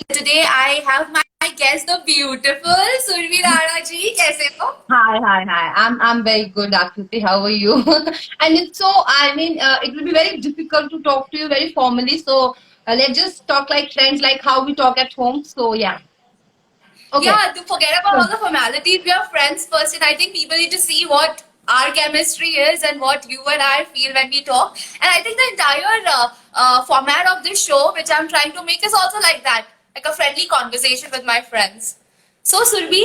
today I have my guest, the beautiful Survi Rana ji. कैसे हो? Hi. I'm very good, Akriti. How are you? And it's so, it will be very difficult to talk to you very formally. So let's just talk like friends, like how we talk at home. So yeah. Okay. Yeah, to forget about all the formalities, we are friends first, and I think people need to see what our chemistry is and what you and I feel when we talk. And I think the entire format of this show, which I'm trying to make, is also like that, like a friendly conversation with my friends. So, Surbi,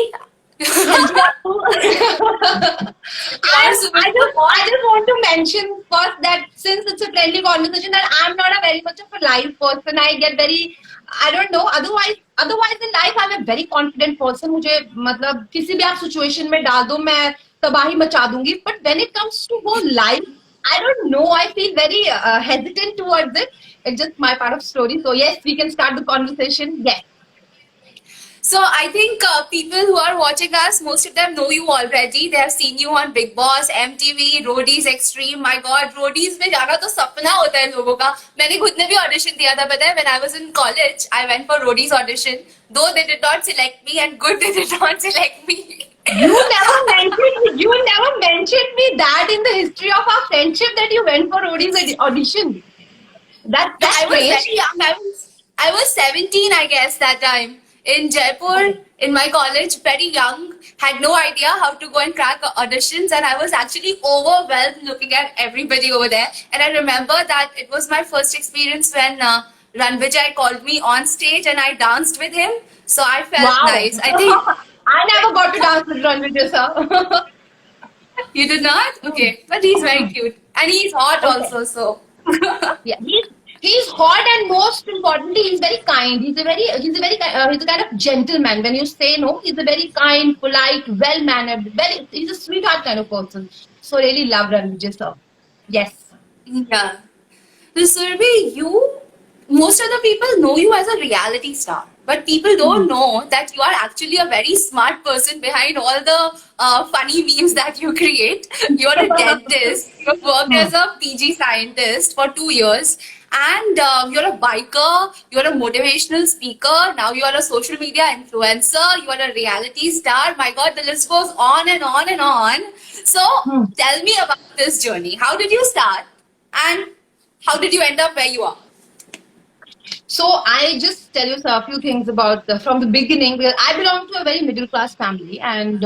हाँ जी, आपको you are super I just want to mention first that since it's a friendly conversation, that I'm not a very much of a live person. I get very, I don't know. Otherwise in life I'm a very confident person. मुझे मतलब किसी भी आप situation में डाल दो मैं तबाही मचा दूंगी. But when it comes to go live, I don't know. I feel very hesitant towards it. It's just my part of story. So yes, we can start the conversation. Yes. So I think people who are watching us, most of them know you already. They have seen you on Big Boss, MTV, Roadies Extreme. My God, Roadies में जाना तो सपना होता है लोगों का. मैंने खुद ने भी audition दिया था पता है. When I was in college, I went for Roadies audition. Though they did not select me, and good they did not select me. You never mentioned me that in the history of our friendship that you went for Odie's audition. That's I was strange. very young. I was 17, I guess, that time in Jaipur in my college, very young, had no idea how to go and crack auditions, and I was actually overwhelmed looking at everybody over there. And I remember that it was my first experience when Ranvijay called me on stage and I danced with him. So I felt Wow. nice. I think I never got to dance with Ranvir sir. you did not? Okay. But he's very cute. And he's hot Okay. also, so. Yeah, he's hot and most importantly, he's very kind. He's a kind of gentleman. When you say no, he's a very kind, polite, well mannered. He's a sweetheart kind of person. So really love Ranvir sir. Yes. Yeah. So, Surabhi, most of the people know you as a reality star, but people don't know that you are actually a very smart person behind all the funny memes that you create. You're a dentist, you've worked Hmm. as a PG scientist for 2 years, and you're a biker, you're a motivational speaker, now you're a social media influencer, you're a reality star. My God, the list goes on and on and on. So, Hmm. tell me about this journey. How did you start? And how did you end up where you are? So I just tell you a few things about from the beginning. Because I belong to a very middle class family, and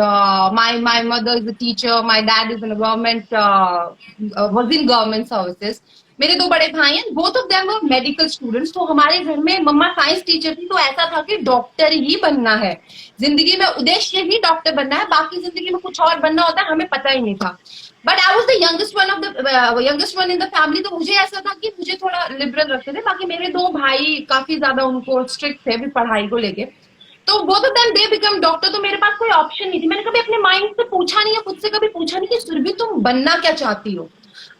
my mother is a teacher. My dad is in a government was in government services. मेरे दो बड़े भाई हैं, both of them were medical students. तो हमारे घर में मम्मा science teacher थी, तो ऐसा था कि डॉक्टर ही बनना है जिंदगी में, उद्देश्य ही डॉक्टर बनना है, बाकी जिंदगी में कुछ और बनना होता है हमें पता ही नहीं था. But I was the youngest one in the family. तो मुझे ऐसा था कि मुझे थोड़ा लिबरल रखते थे, बाकी मेरे दो भाई काफी ज्यादा उनको स्ट्रिक्ट थे भी पढ़ाई को लेके. तो both of them they become doctor. तो मेरे पास कोई ऑप्शन नहीं थी. मैंने कभी अपने माइंड से पूछा नहीं है, खुद से कभी पूछा नहीं कि सुरभि तुम बनना क्या चाहती हो.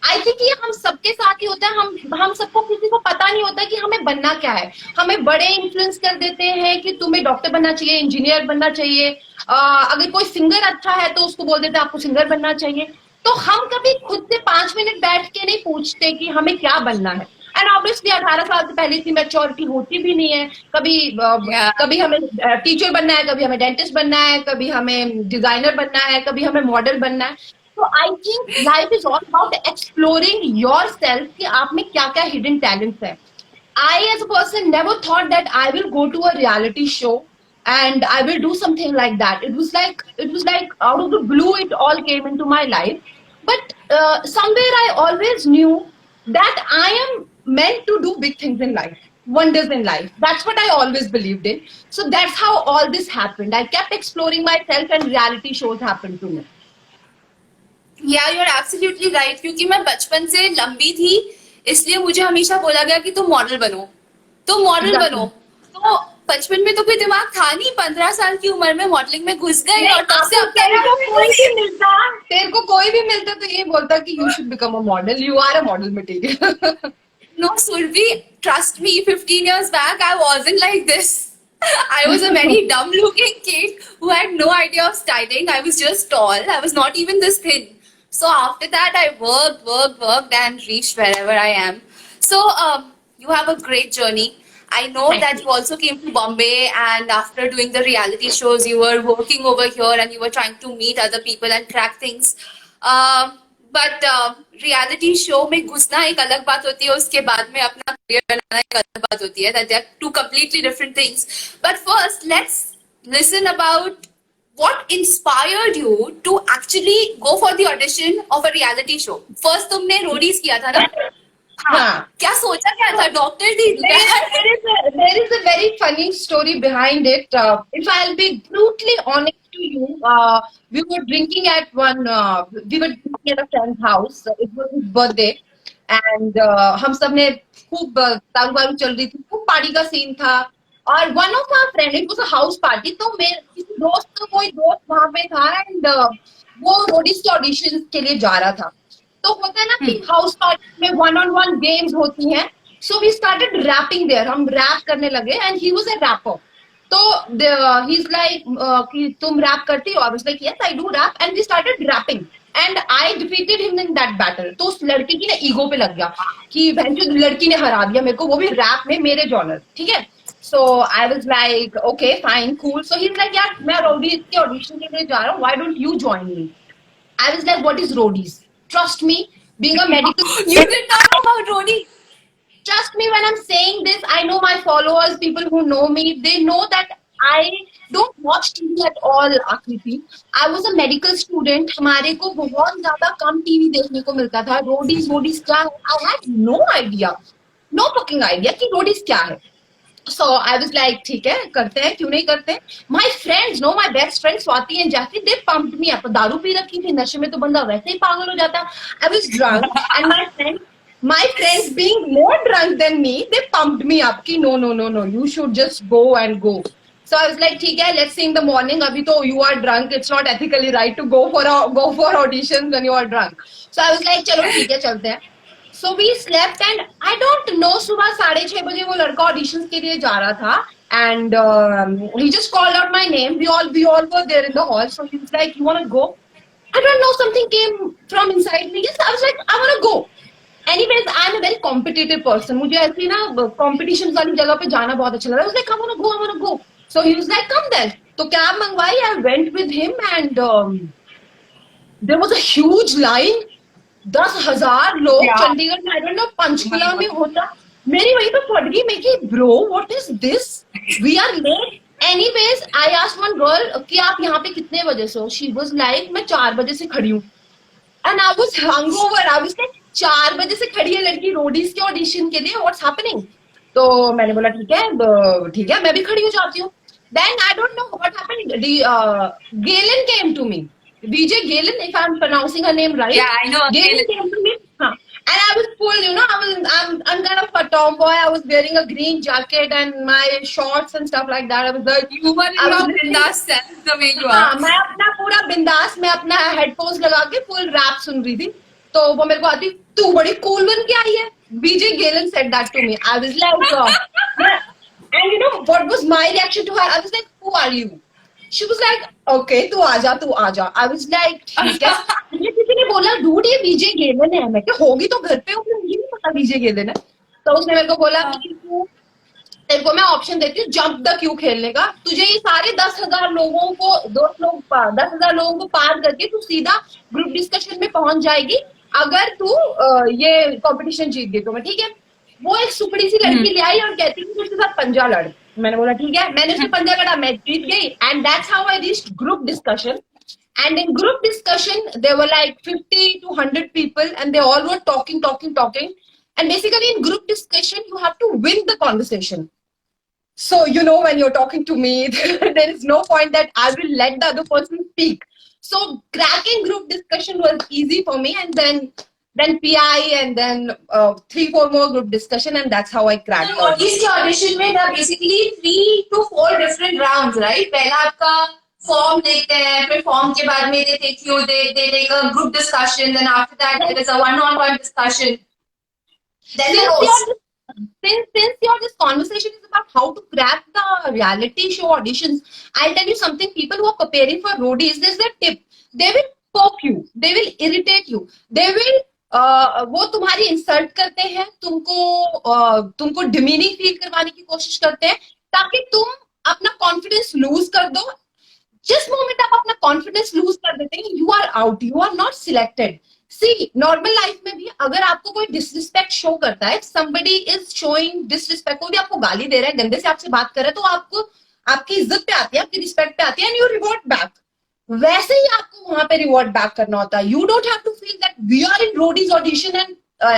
आई थिंक ये हम सबके साथ ही होता है. हम सबको, किसी को पता नहीं होता कि हमें बनना क्या है. हमें बड़े इन्फ्लुएंस कर देते हैं कि तुम्हें डॉक्टर बनना चाहिए, इंजीनियर बनना चाहिए. अगर कोई सिंगर अच्छा है तो उसको बोल देते हैं आपको सिंगर बनना चाहिए. तो हम कभी खुद से 5 मिनट बैठ के नहीं पूछते कि हमें क्या बनना है. एंड ऑब्वियसली 18 साल से पहले इतनी मैच्योरिटी होती भी नहीं है. कभी Yeah. कभी हमें टीचर बनना है, कभी हमें डेंटिस्ट बनना है, कभी हमें डिजाइनर बनना है, कभी हमें मॉडल बनना है. तो I think life is all about exploring your self कि आप में क्या क्या हिडन टैलेंट्स है. I, as a person, never thought that I will go to a reality show and I will do something like that. It was like out of the blue, it all came into my life. But somewhere I always knew that I am meant to do big things in life, wonders in life. That's what I always believed in. So that's how all this happened. I kept exploring myself, and reality shows happened to me. या you are absolutely right, क्योंकि मैं बचपन से लंबी थी, इसलिए मुझे हमेशा बोला गया कि तुम मॉडल बनो, तुम मॉडल बनो. Exactly. तो बचपन में तो कोई दिमाग था नहीं, 15 साल की उम्र में मॉडलिंग में घुस गए नहीं, और तब से आपको अब तक तेरे को कोई भी मिलता तो ये बोलता कि you should become a model. You are a model material. No Surbhi, trust me, 15 years back I wasn't like this. I was a very dumb looking kid who had no idea of styling. I was just tall. I was not even this thin. So after that, I worked and reached wherever I am. So you have a great journey. I know Thank that you. you also came to Bombay, and after doing the reality shows, you were working over here and you were trying to meet other people and crack things. But reality show में घुसना एक अलग बात होती है, उसके बाद में अपना करियर बनाना एक अलग बात होती है. That they are two completely different things. But first let's listen about what inspired you to actually go for the audition of a reality show? First तुमने रोडीज किया था ना? हाँ. हाँ. क्या सोचा क्या था? डॉक्टर थी? There is a very funny story behind it. If I'll be brutally honest to you, we were drinking at we were drinking at a friend's house. It was his birthday, and हम सब ने खूब दारू वारू चल रही थी, खूब पार्टी का सीन था. और one of our friend, it was a house party, तो मेरे किसी दोस्त कोई दोस्त वहां पे था, and वो रोडीज के ऑडिशन के लिए जा रहा था. तो होता है ना कि हाउस पार्टी में 1-on-1 गेम्स होती हैं. So we started rapping there. हम रैप करने लगे and he was a rapper. तो ही इज लाइक कि तुम रैप करती हो? I was like yes I do rap, and we started rapping and I defeated him in that battle. तो उस लड़के की ना ईगो पे लग गया कि जो लड़की ने हरा दिया मेरे को, वो भी रैप में मेरे जॉनर. ठीक है. So I was like okay fine cool. So he is like यार मैं रोडीज के ऑडिशन के लिए जा रहा हूँ, why don't you join me? I was like, what is roadies? Trust me, being a medical You did not know about Rodi. trust me when I'm saying this, I know my followers, people who know me, they know that I don't watch TV at all, Akriti. I was a medical student. हमारे को बहुत ज्यादा कम TV देखने को मिलता था. Roadies क्या है? I had no idea, no fucking idea कि रोडीज क्या है. So I was like, ठीक है करते हैं, क्यों नहीं करते. My friends, no, my best friends Swati and Jackie, they pumped me up. दारू पी रखी थी, नशे में तो बंदा वैसे ही पागल हो जाता. I was drunk and my friends being more drunk than me, they pumped me up कि no, you should just go and go. So I was like, ठीक है, let's see in the morning. अभी तो you are drunk, it's not ethically right to go for auditions when you are drunk. So I was like, चलो ठीक है चलते हैं. So we slept and I don't know, सुबह 6:30 बजे वो लड़का ऑडिशंस के लिए जा रहा था, and he just called out my name. We all were there in the hall. So he was like, you want to go? I don't know, something came from inside me. Yes, I was like, I want to go. Anyways, I'm a very competitive person. मुझे ऐसी ना competitions वाली जगह पे जाना बहुत अच्छा लगता है. I was like, I want to go. So he was like, come then. तो कैब मंगवाई. I went with him and there was a huge line. 10,000 लोग. चंडीगढ़ में, I don't know, पंचकुला में होता. मेरी वहीं पे पड़ गई. मैं कि bro, what is this? We are late. Anyways, I asked one girl कि आप यहाँ पे कितने बजे से हो? She was like, मैं 4 बजे से खड़ी हूँ. And I was hungover. I was like, 4 बजे से खड़ी है लड़की रोडीज के ऑडिशन के लिए. What's happening? तो मैंने बोला ठीक है मैं भी खड़ी हो जाती हूँ. Then I don't know what happened. Galen came to me. VJ Galen, if I'm pronouncing her name right. Yeah, I know. Galen came to me. And I was full, I'm kind of a tomboy. I was wearing a green jacket and my shorts and stuff like that. I was like, You were in your bindas self the way you are. मैं अपना पूरा बिंदास, मैं अपना headphones लगा के full rap सुन रही थी. तो वो मेरे को आती, तू बड़ी कूल बन के आई है. BJ Galen said that to me. I was like, and you know what was my reaction to her? I was like, who are you? She was like, okay, तू आजा. I was like, ठीक है. मुझे किसी ने बोला, dude ये BJ Galen है. मैं क्या होगी तो घर पे हूँ, मुझे नहीं पता BJ Galen है. तो उसने मेरे को बोला कि तेरे को मैं ऑप्शन देती हूँ जंप द क्यू खेलने का. तुझे ये सारे 10,000 लोगों को 10,000 लोगों को पार करके तू सीधा ग्रुप डिस्कशन में पहुंच जाएगी अगर तू ये कंपटीशन जीत गई. तो मैं ठीक है. वो एक सुपड़ी सी लड़की ले आई और कहती थी उसके साथ पंजा लड़. मैंने बोला ठीक है. मैंने उससे पंजा लड़ा, मैं जीत गई. And that's how I reached group discussion. And in group discussion, there were like 50 to 100 people, and they all were talking. And basically, in group discussion, you have to win the conversation. So, when you're talking to me, there is no point that I will let the other person speak. So, cracking group discussion was easy for me. And then PI, and then 3-4 more group discussion, and that's how I cracked. So, इस audition में there are basically 3 to 4 different rounds, right? पहला आपका form देखते हैं, फिर form के बाद में they take a group discussion, then after that there is a one-on-one discussion. Then Since this conversation is about how to crack the reality show auditions, I'll tell you something. People who are preparing for roadies, there's a tip. They will poke you. They will irritate you. They will वो तुम्हारी insult करते हैं, तुमको demeaning feel करवाने की कोशिश करते हैं ताकि तुम अपना कॉन्फिडेंस लूज कर दो। जिस मोमेंट आप अपना कॉन्फिडेंस लूज कर देते हैं, you are out, you are not selected. See, normal life में भी अगर आपको कोई डिसरिस्पेक्ट शो करता है, समबडी इज शोइंग डिसरिस्पेक्ट, कोई भी आपको गाली दे रहा है, गंदे से आपसे बात कर रहा है, तो आपको आपकी इज्जत पे आती है, आपकी रिस्पेक्ट पे आती है, एंड यू रिवॉर्ड बैक। वैसे ही आपको वहां पे रिवॉर्ड बैक करना होता है। You don't have to feel that we are in Roadies audition and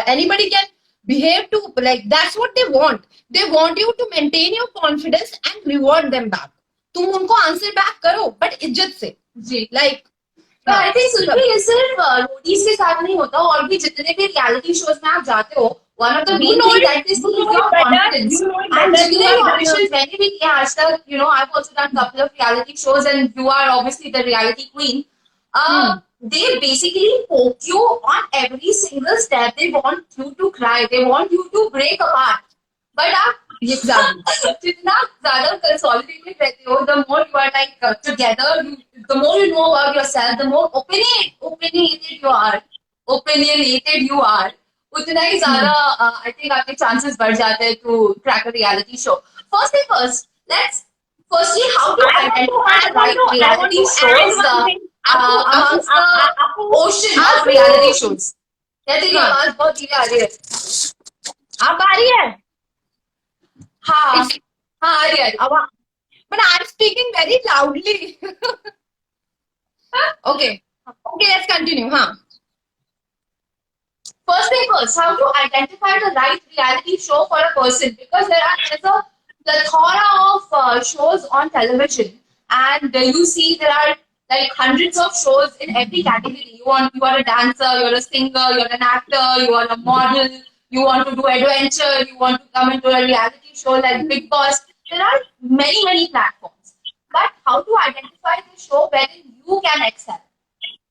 anybody can behave to, like, that's what they want. They want you to maintain your confidence and reward them back. तुम उनको answer back करो, but इज्जत से। जी। Like तो I think सुल्फी, ये सिर्फ Roadies के साथ नहीं होता, और भी जितने भी रियलिटी शोज में आप जाते हो, one of the main things that is your confidence. And जितने भी auditions मैंने भी किया आज तक, you know, I've also done couple of reality shows, and you are obviously the reality queen. They basically poke you on every single step. They want you to cry. They want you to break apart. But आप जितना ज्यादा consolidated रहते हो, the more you are like together, the more you know about yourself, the more opinionated you are, उतना ही ज्यादा I think आपके chances बढ़ जाते हैं to crack a reality show. First thing first, let's firstly how to identify the right reality shows amongst the ocean of reality shows. कहते हैं कि आवाज बहुत धीरे आ रही है। आप आ रही है? हाँ हाँ आ रही है। But I'm speaking very loudly. Okay, let's continue. हाँ. First thing first, how to identify the right reality show for a person, because there's a plethora of shows on television, and you see there are like hundreds of shows in every category. You are a dancer, you're a singer, you're an actor, you are a model, you want to do adventure, you want to come into a reality show like Big Boss. There are many platforms. But how to identify the show wherein you can excel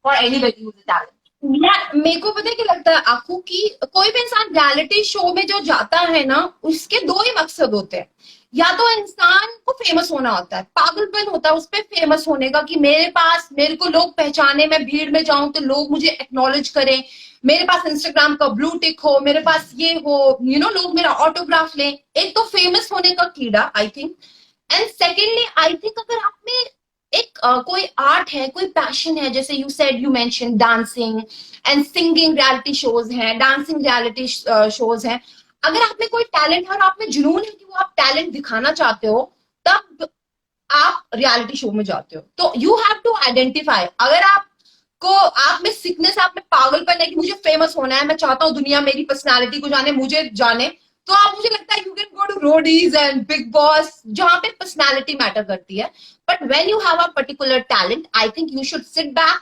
for anybody who's a talent? मेरे को पता है क्या लगता है आपको, कि कोई भी इंसान रियलिटी शो में जो जाता है ना, उसके दो ही मकसद होते हैं। या तो इंसान को फेमस होना होता है, पागलपन होता है उस पर फेमस होने का, कि मेरे को लोग पहचाने, मैं भीड़ में जाऊं तो लोग मुझे एक्नॉलेज करें, मेरे पास इंस्टाग्राम का ब्लू टिक हो, मेरे पास ये हो, लोग मेरा ऑटोग्राफ लें। एक तो फेमस होने का कीड़ा, I think. And secondly, I think अगर आप में एक कोई आर्ट है, कोई पैशन है, जैसे you mention dancing and singing reality shows हैं, डांसिंग रियलिटी शोज हैं। अगर आप में कोई टैलेंट है और आप में जुनून है कि वो आप टैलेंट दिखाना चाहते हो, तब आप रियलिटी शो में जाते हो। तो यू हैव टू आइडेंटिफाई। अगर आप में सिकनेस, आप में पागलपन है कि मुझे फेमस होना है, मैं चाहता हूँ दुनिया मेरी पर्सनालिटी को जाने, मुझे जाने, तो आप, मुझे लगता है you can go to Roadies and Bigg Boss, जहां पे पर्सनालिटी मैटर करती है। But when you have a particular talent, I think you should sit back,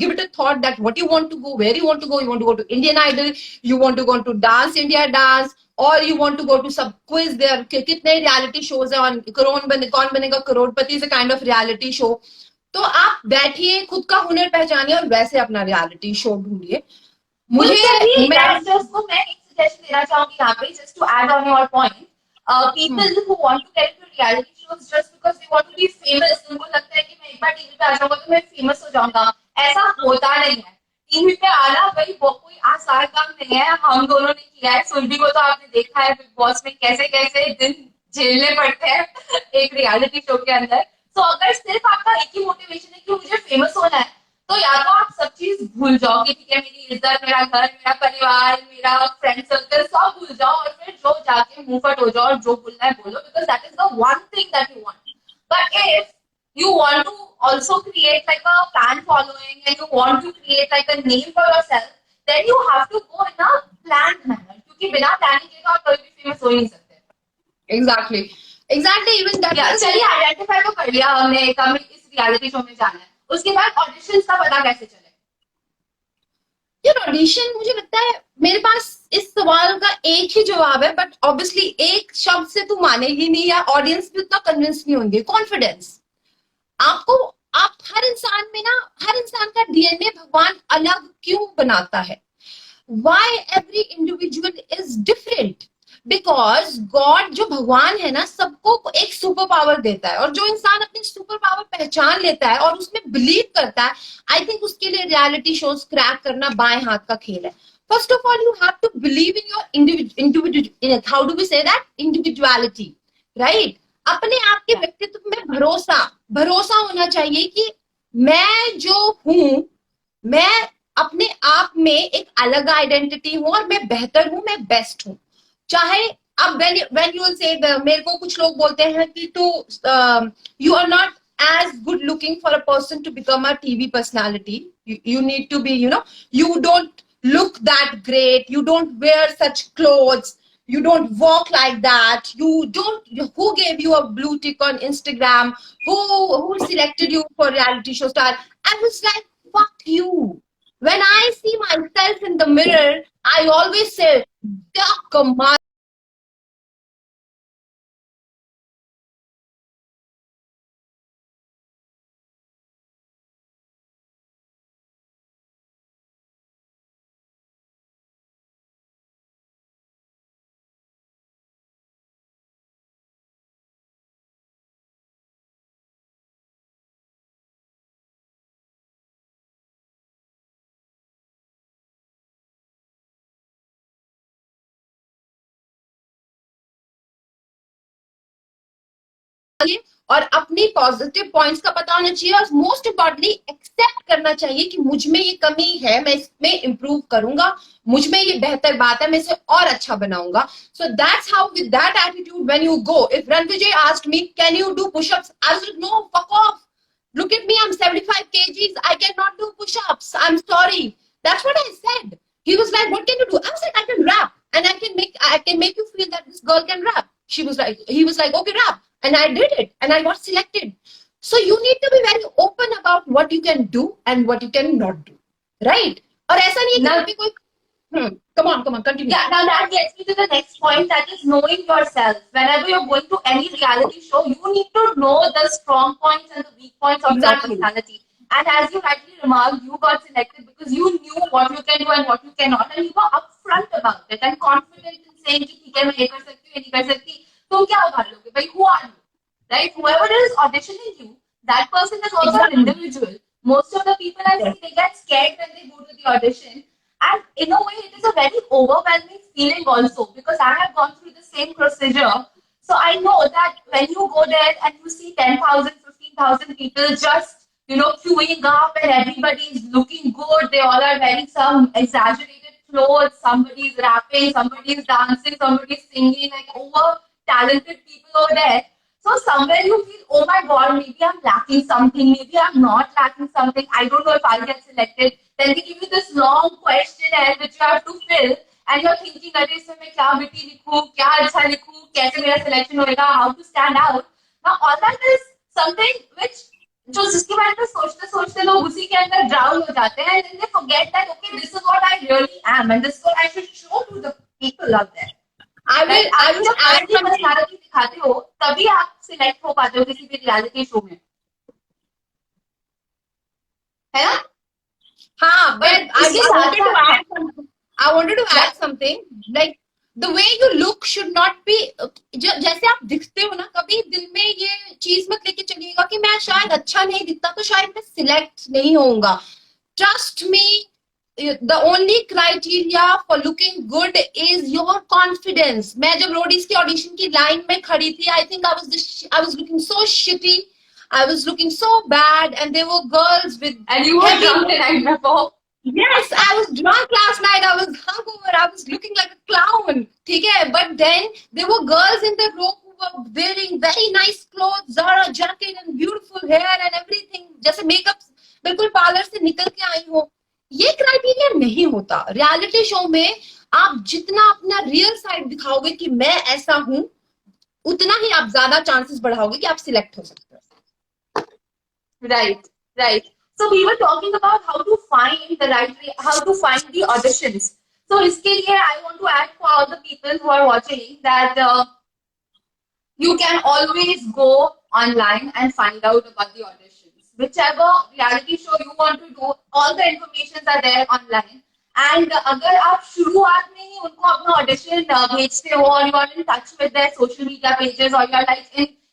give it a thought that what you want to go, where you want to go. You want to go to Indian Idol, you want to go to Dance India Dance, or you want to go to some quiz there. कितने reality shows है on कौन बनेगा करोड़पति is a kind of reality show. तो आप बैठिए, खुद का हुनर पहचानिए और वैसे अपना reality show ढूंढिए। मैं एक सजेशन देना चाहूंगी यहाँ पे, just to add on your point. People who want to get into reality shows just because they want to be famous, उनको लगता है कि मैं एक बार टीवी पे आ जाऊंगा तो मैं फेमस हो जाऊंगा। ऐसा होता नहीं है। टीवी पे आना भाई वो कोई आसान काम नहीं है। हम दोनों ने किया है, सुल्फी को तो आपने देखा है बिग बॉस में कैसे कैसे दिन झेलने पड़ते हैं एक रियलिटी शो के अंदर। तो अगर सिर्फ आपका एक ही मोटिवेशन है कि मुझे फेमस होना है, तो या तो आप सब चीज भूल जाओ कि ठीक है, मेरी इज्जत, मेरा घर, मेरा परिवार, मेरा फ्रेंड सर्कल सब भूल जाओ, और फिर जो जाके मुंह फट हो जाओ और जो बोलना है बोलो, because that is the one thing that you want. But if you want to also create like a fan following and you want to create like a name for yourself, then you have to go in a planned manner, क्योंकि बिना planning के आप कभी भी famous हो ही नहीं सकते। Exactly, even that। चलिए आइडेंटिफाई तो कर लिया हमने, हमें इस रियलिटी शो में जाना है, उसके बाद ऑडिशंस का पता कैसे चले? यार ऑडिशन, मुझे लगता है मेरे पास इस सवाल का एक ही जवाब है, बट ऑब्वियसली एक शब्द से तो मानेगी नहीं, या ऑडियंस भी उतना कन्विंस नहीं होंगे। कॉन्फिडेंस। आप हर इंसान का डीएनए भगवान अलग क्यों बनाता है? Why every individual is different? Because God, जो भगवान है ना, सबको एक सुपर पावर देता है, और जो इंसान अपनी सुपर पावर पहचान लेता है और उसमें बिलीव करता है, आई थिंक उसके लिए रियलिटी शोज क्रैक करना बाएं हाथ का खेल है। first of all, you have to believe in your individual, how do we say that? Individuality, right? अपने आप के व्यक्तित्व में भरोसा होना चाहिए कि मैं जो हूं, मैं अपने आप में एक अलग आइडेंटिटी हूं और मैं बेहतर हूं, मैं बेस्ट हूं. चाहे अब when you will say, मेरे को कुछ लोग बोलते हैं कि तो you are not as good looking for a person to become a TV personality. You need to be, you don't look that great, you don't wear such clothes, you don't walk like that, who gave you a blue tick on Instagram, who selected you for reality show star? I was like, fuck you. When I see myself in the mirror, I always say, come on. और अपनी positive points का पता होना चाहिए और most importantly accept करना चाहिए कि मुझ में ये कमी है, मैं इसमें इंप्रूव करूंगा, मुझ में ये बेहतर बात है, मैं इसे और अच्छा बनाऊंगा. So that's how with that attitude when you go, if Ranvijay asked me, can you do push-ups, I was like, no, fuck off, look at me, I'm 75 kgs, I cannot do push-ups, I'm sorry. That's what I said. He was like, what can you do? I was like, I can rap and I can make you feel that this girl can rap. He was like, okay, rap. And I did it and I got selected. So you need to be very open about what you can do and what you cannot do, right? और ऐसा नहीं है कि कोई come on, continue. Yeah, now that gets me to the next point, that is knowing yourself. Whenever you're going to any reality show, you need to know the strong points and the weak points of your personality. And as you rightly remarked, you got selected because you knew what you can do and what you cannot, and you were upfront about it and confident in saying कि ठीक है मैं ये कर सकती हूँ, ये नहीं कर सकती. तुम क्या उधार लोगे भाई? Who are you? Right? Whoever is auditioning you, that person is also an individual. Most of the people I see, they get scared when they go to the audition. And in a way, it is a very overwhelming feeling also, because I have gone through the same procedure. So I know that when you go there and you see 10,000, 15,000 people just, queuing up and everybody is looking good, they all are wearing some exaggerated clothes, somebody is rapping, somebody is dancing, somebody is singing, like over talented people over there. So somewhere you feel, oh my God, maybe I'm lacking something, maybe I'm not lacking something, I don't know if I'll get selected. Then they give you this long questionnaire which you have to fill, and you're thinking, अरे इसमें मैं क्या बेटी लिखूं, क्या अच्छा लिखूं, कैसे मेरा selection होएगा, how to stand out. Now all that is something which जो जिसके बारे में सोचते सोचते लोग उसी के अंदर drown हो जाते हैं, and then they forget that okay, this is what I really am, and this is what I should show to the people out there. I will add some personality दिखाते हो तभी आप सिलेक्ट हो पाते हो किसी भी रियलिटी शो में, है ना? हाँ, but I wanted to add something. Like the way you look should not be. जैसे आप दिखते हो ना, कभी दिल में ये चीज मत लेके चलिएगा कि मैं शायद अच्छा नहीं दिखता तो शायद मैं सिलेक्ट नहीं होऊंगा. Trust me, the only criteria for looking good is your confidence. मैं जब रोडीज की ऑडिशन की लाइन में खड़ी थी, I think I was looking so shitty. I was looking so bad, and there were girls with. And you were drunk the night before. Yes, I was drunk last night. I was hungover. I was looking like a clown. ठीक है, but then there were girls in the row who were wearing very nice clothes, Zara jacket and beautiful hair and everything. जैसे makeup बिल्कुल parlour से निकल के आई हो. ये criteria नहीं होता. रियलिटी शो में आप जितना अपना रियल साइड दिखाओगे कि मैं ऐसा हूं, उतना ही आप ज्यादा चांसेस बढ़ाओगे कि आप सिलेक्ट हो सकते हो. Right. So we were talking about how to find how to find the auditions. So इसके लिए I want to add for all the people who are watching that you can always go online and find out about the auditions. Whichever reality show you want to do, all the informations are there online. And अगर आप शुरुआत में ही उनको अपना audition भेजते हो और you are in touch with their social media pages or you are like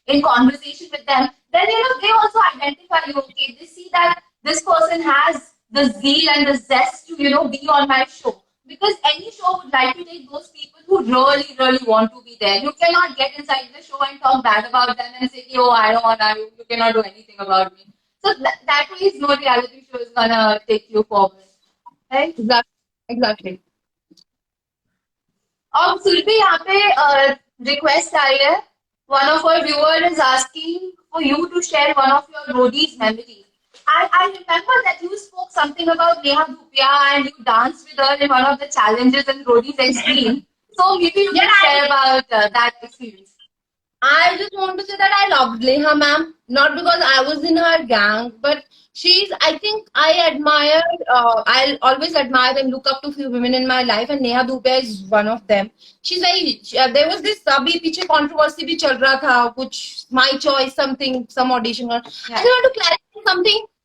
in conversation with them, then they also identify you. Okay, they see that this person has the zeal and the zest to be on my show. because any show would like to take those people who really, really want to be there. You cannot get inside the show and talk bad about them and say, oh, I don't want to, you cannot do anything about me. So that way is no reality show is gonna take you forward. Right? Exactly. अब सुरभि यहाँ पे request आई है. One of our viewers is asking for you to share one of your roadies memories. I remember that you spoke something about Neha Dhupia and you danced with her in one of the challenges in Roadies Extreme. So maybe you can share about that experience. I just want to say that I loved Neha ma'am, not because I was in her gang, but I think I'll always admire and look up to few women in my life, and Neha Dhupia is one of them. She's very, there was this अभी पीछे controversy भी चल रहा था, कुछ my choice, some audition. I just want to clarify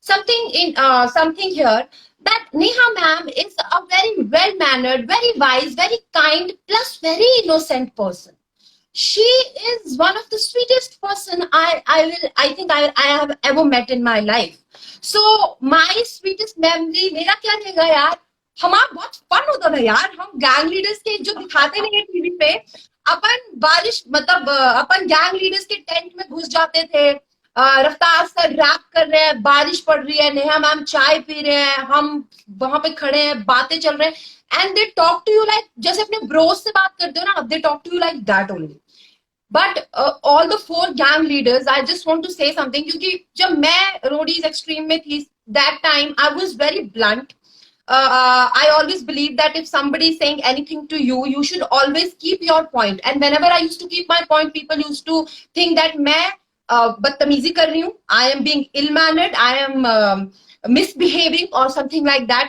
something here, that Neha ma'am is a very well-mannered, very wise, very kind, plus very innocent person. She is one of the sweetest person I have ever met in my life. So my sweetest memory मेरा क्या रहेगा यार, हमारा बहुत fun होता था यार. हम गैंग लीडर्स के जो दिखाते नहीं है टीवी पे, अपन गैंग लीडर्स के टेंट में घुस जाते थे, रफ्तार सर रैप कर रहे हैं, बारिश पड़ रही है, नेहा मैम चाय पी रहे हैं, हम वहां पे खड़े हैं, बातें चल रहे हैं, and they talk to you like जैसे अपने ब्रोस से बात करते हो ना, they talk to you like that only. But all the 4 gang leaders, I just want to say something, क्योंकि जब मैं रोडीज एक्सट्रीम में थी, that time I was very blunt. I always believe that if somebody is saying anything to you, you should always keep your point. And whenever I used to keep my point, people used to think that मैं बदतमीजी कर रही हूँ, I am being ill-mannered, I am misbehaving or something like that.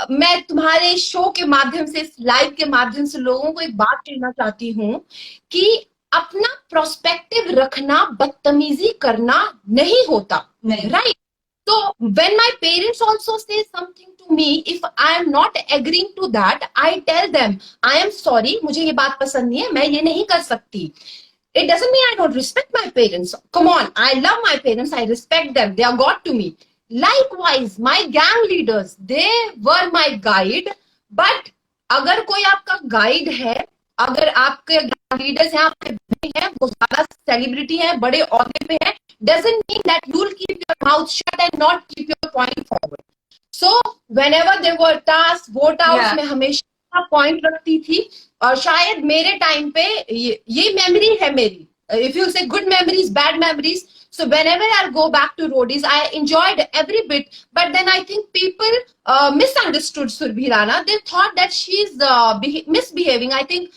मैं तुम्हारे show के माध्यम से, लाइव के माध्यम से लोगों को एक बात कहना चाहती हूँ कि अपना प्रोस्पेक्टिव रखना बदतमीजी करना नहीं होता, right? So when my parents also say something to me, if I am not agreeing to that, I tell them, I am sorry, मुझे ये बात पसंद नहीं है, मैं ये नहीं कर सकती. It doesn't mean I don't respect my parents. Come on, I love my parents, I respect them, they are God to me. Likewise, my gang leaders, they were my guide. But अगर कोई आपका guide है, अगर आपके leaders हैं, आपके हैं, वो ज्यादा सेलिब्रिटी हैं, बड़े औहदे पे हैं, doesn't mean that you'll keep your mouth shut and not keep your point forward. So whenever there were tasks, vote outs, मैं हमेशा पॉइंट रखती थी. और शायद मेरे टाइम पे ये मेमोरी है मेरी. If you say good memories, bad memories. So whenever I go back to roadies, I enjoyed every bit. But then I think people misunderstood Surbhi Rana. They thought that she's misbehaving. I think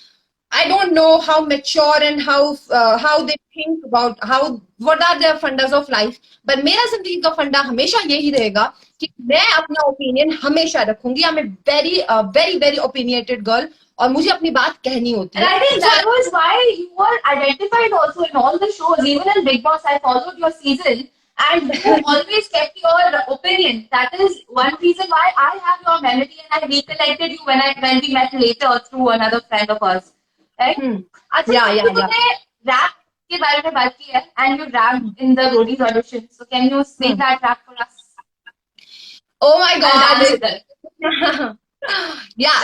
I don't know how mature and how they think about what are their fundas of life. But मेरा जिंदगी का फंडा हमेशा यही रहेगा कि मैं अपना ओपिनियन हमेशा रखूंगी. I'm a very very opinionated girl और मुझे अपनी बात कहनी होती है. And I think that was why you were identified also in all the shows. Even in Big Boss, I followed your season and you always kept your opinion. That is one reason why I have your memory and I recollected you when we met later through another friend of ours. Right? अच्छा, तुमने rap के बारे में बात की है and you rapped in the roadies audition. So can you sing that rap for us? Oh my God! Yeah,